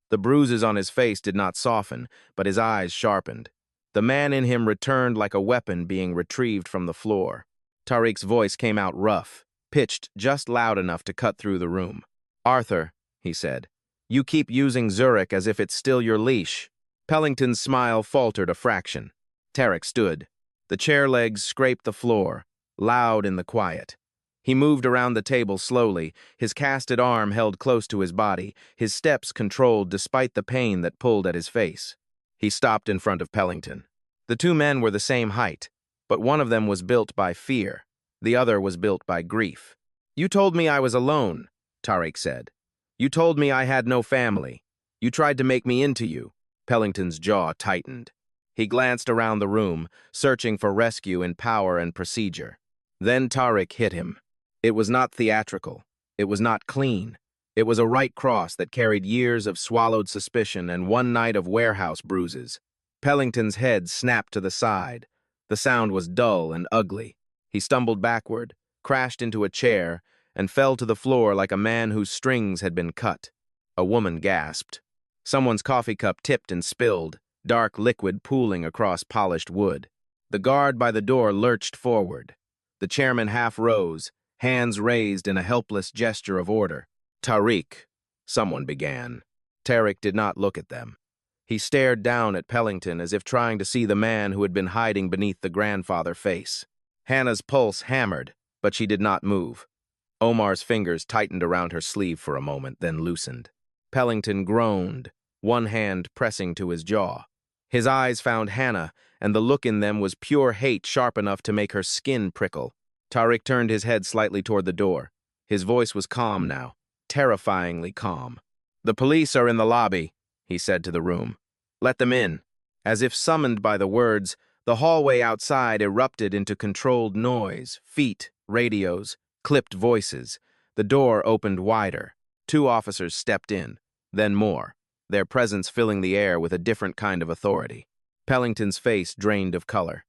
The bruises on his face did not soften, but his eyes sharpened. The man in him returned like a weapon being retrieved from the floor. Tariq's voice came out rough, pitched just loud enough to cut through the room. "Arthur," he said, "you keep using Zurich as if it's still your leash." Pellington's smile faltered a fraction. Tariq stood. The chair legs scraped the floor, loud in the quiet. He moved around the table slowly, his casted arm held close to his body, his steps controlled despite the pain that pulled at his face. He stopped in front of Pellington. The 2 men were the same height, but one of them was built by fear. The other was built by grief. "You told me I was alone," Tariq said. "You told me I had no family. You tried to make me into you." Pellington's jaw tightened. He glanced around the room, searching for rescue in power and procedure. Then Tariq hit him. It was not theatrical. It was not clean. It was a right cross that carried years of swallowed suspicion and 1 night of warehouse bruises. Pellington's head snapped to the side. The sound was dull and ugly. He stumbled backward, crashed into a chair, and fell to the floor like a man whose strings had been cut. A woman gasped. Someone's coffee cup tipped and spilled, dark liquid pooling across polished wood. The guard by the door lurched forward. The chairman half rose, hands raised in a helpless gesture of order. "Tariq," someone began. Tariq did not look at them. He stared down at Pellington as if trying to see the man who had been hiding beneath the grandfather face. Hannah's pulse hammered, but she did not move. Omar's fingers tightened around her sleeve for a moment, then loosened. Pellington groaned, one hand pressing to his jaw. His eyes found Hannah, and the look in them was pure hate sharp enough to make her skin prickle. Tariq turned his head slightly toward the door. His voice was calm now, terrifyingly calm. "The police are in the lobby," he said to the room. "Let them in." As if summoned by the words, the hallway outside erupted into controlled noise, feet, radios, clipped voices. The door opened wider. 2 officers stepped in, then more, their presence filling the air with a different kind of authority. Pellington's face drained of color.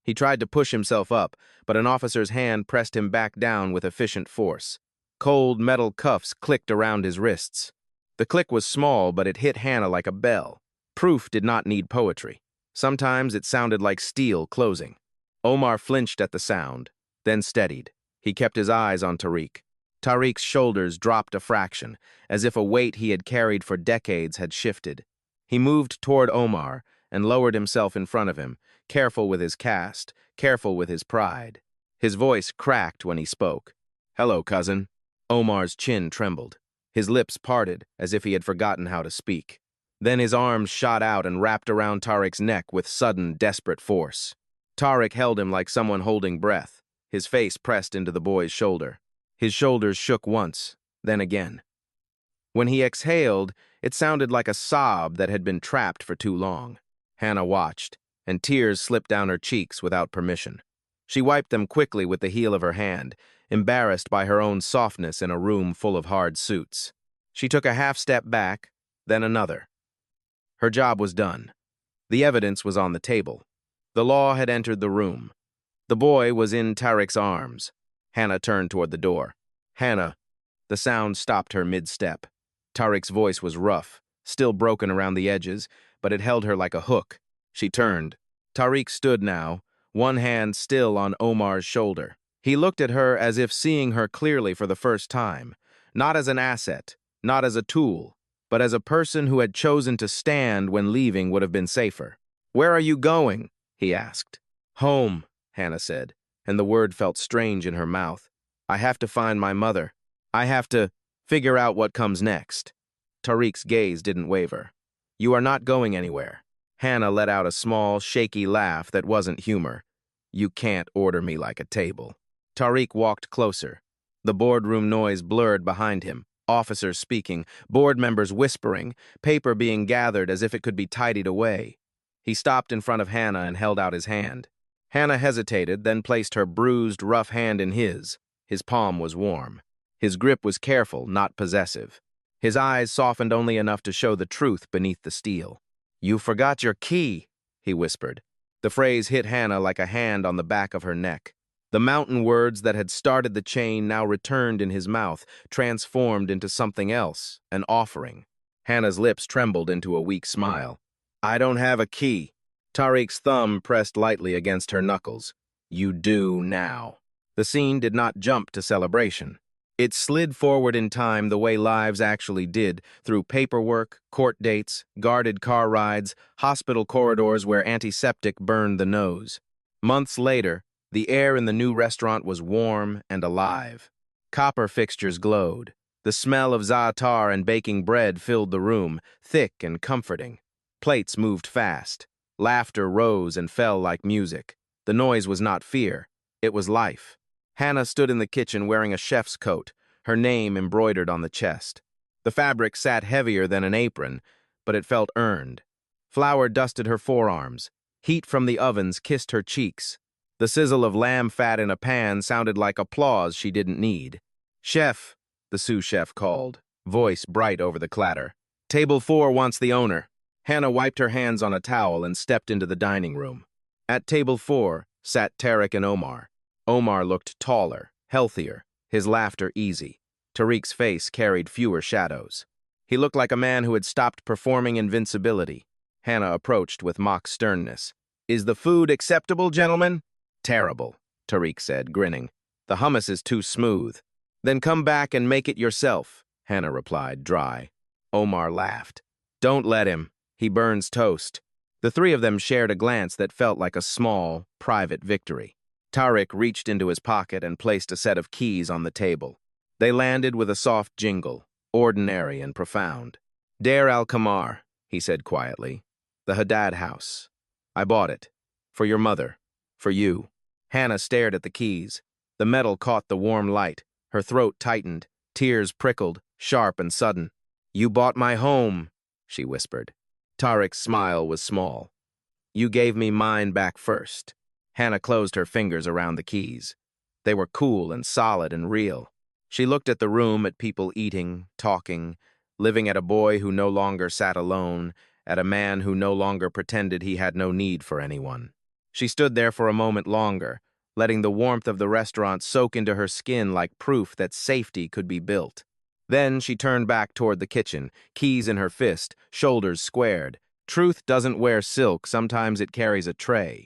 He tried to push himself up, but an officer's hand pressed him back down with efficient force. Cold metal cuffs clicked around his wrists. The click was small, but it hit Hannah like a bell. Proof did not need poetry. Sometimes it sounded like steel closing. Omar flinched at the sound, then steadied. He kept his eyes on Tariq. Tariq's shoulders dropped a fraction, as if a weight he had carried for decades had shifted. He moved toward Omar and lowered himself in front of him, careful with his caste, careful with his pride. His voice cracked when he spoke. "Hello, cousin." Omar's chin trembled. His lips parted as if he had forgotten how to speak. Then his arms shot out and wrapped around Tariq's neck with sudden, desperate force. Tariq held him like someone holding breath, his face pressed into the boy's shoulder. His shoulders shook once, then again. When he exhaled, it sounded like a sob that had been trapped for too long. Hannah watched, and tears slipped down her cheeks without permission. She wiped them quickly with the heel of her hand, embarrassed by her own softness in a room full of hard suits. She took a half step back, then another. Her job was done. The evidence was on the table. The law had entered the room. The boy was in Tariq's arms. Hannah turned toward the door. "Hannah." The sound stopped her mid-step. Tariq's voice was rough, still broken around the edges, but it held her like a hook. She turned. Tariq stood now, one hand still on Omar's shoulder. He looked at her as if seeing her clearly for the first time, not as an asset, not as a tool, but as a person who had chosen to stand when leaving would have been safer. "Where are you going?" he asked. "Home," Hannah said, and the word felt strange in her mouth. "I have to find my mother. I have to figure out what comes next." Tariq's gaze didn't waver. "You are not going anywhere." Hannah let out a small, shaky laugh that wasn't humor. "You can't order me like a table." Tariq walked closer. The boardroom noise blurred behind him. Officers speaking, board members whispering, paper being gathered as if it could be tidied away. He stopped in front of Hannah and held out his hand. Hannah hesitated, then placed her bruised, rough hand in his. His palm was warm. His grip was careful, not possessive. His eyes softened only enough to show the truth beneath the steel. "You forgot your key," he whispered. The phrase hit Hannah like a hand on the back of her neck. The mountain words that had started the chain now returned in his mouth, transformed into something else, an offering. Hannah's lips trembled into a weak smile. "I don't have a key." Tariq's thumb pressed lightly against her knuckles. "You do now." The scene did not jump to celebration. It slid forward in time the way lives actually did, through paperwork, court dates, guarded car rides, hospital corridors where antiseptic burned the nose. Months later, the air in the new restaurant was warm and alive. Copper fixtures glowed. The smell of za'atar and baking bread filled the room, thick and comforting. Plates moved fast. Laughter rose and fell like music. The noise was not fear. It was life. Hannah stood in the kitchen wearing a chef's coat, her name embroidered on the chest. The fabric sat heavier than an apron, but it felt earned. Flour dusted her forearms. Heat from the ovens kissed her cheeks. The sizzle of lamb fat in a pan sounded like applause she didn't need. "Chef," the sous chef called, voice bright over the clatter. "Table 4 wants the owner." Hannah wiped her hands on a towel and stepped into the dining room. At table 4 sat Tariq and Omar. Omar looked taller, healthier, his laughter easy. Tariq's face carried fewer shadows. He looked like a man who had stopped performing invincibility. Hannah approached with mock sternness. "Is the food acceptable, gentlemen?" "Terrible," Tariq said, grinning. "The hummus is too smooth." "Then come back and make it yourself," Hannah replied, dry. Omar laughed. "Don't let him. He burns toast." The three of them shared a glance that felt like a small, private victory. Tariq reached into his pocket and placed a set of keys on the table. They landed with a soft jingle, ordinary and profound. "Dar al-Kamar," he said quietly. "The Haddad house. I bought it. For your mother. For you." Hannah stared at the keys. The metal caught the warm light. Her throat tightened. Tears prickled, sharp and sudden. "You bought my home," she whispered. Tariq's smile was small. "You gave me mine back first." Hannah closed her fingers around the keys. They were cool and solid and real. She looked at the room, at people eating, talking, living at a boy who no longer sat alone, at a man who no longer pretended he had no need for anyone. She stood there for a moment longer, letting the warmth of the restaurant soak into her skin like proof that safety could be built. Then she turned back toward the kitchen, keys in her fist, shoulders squared. Truth doesn't wear silk, sometimes it carries a tray.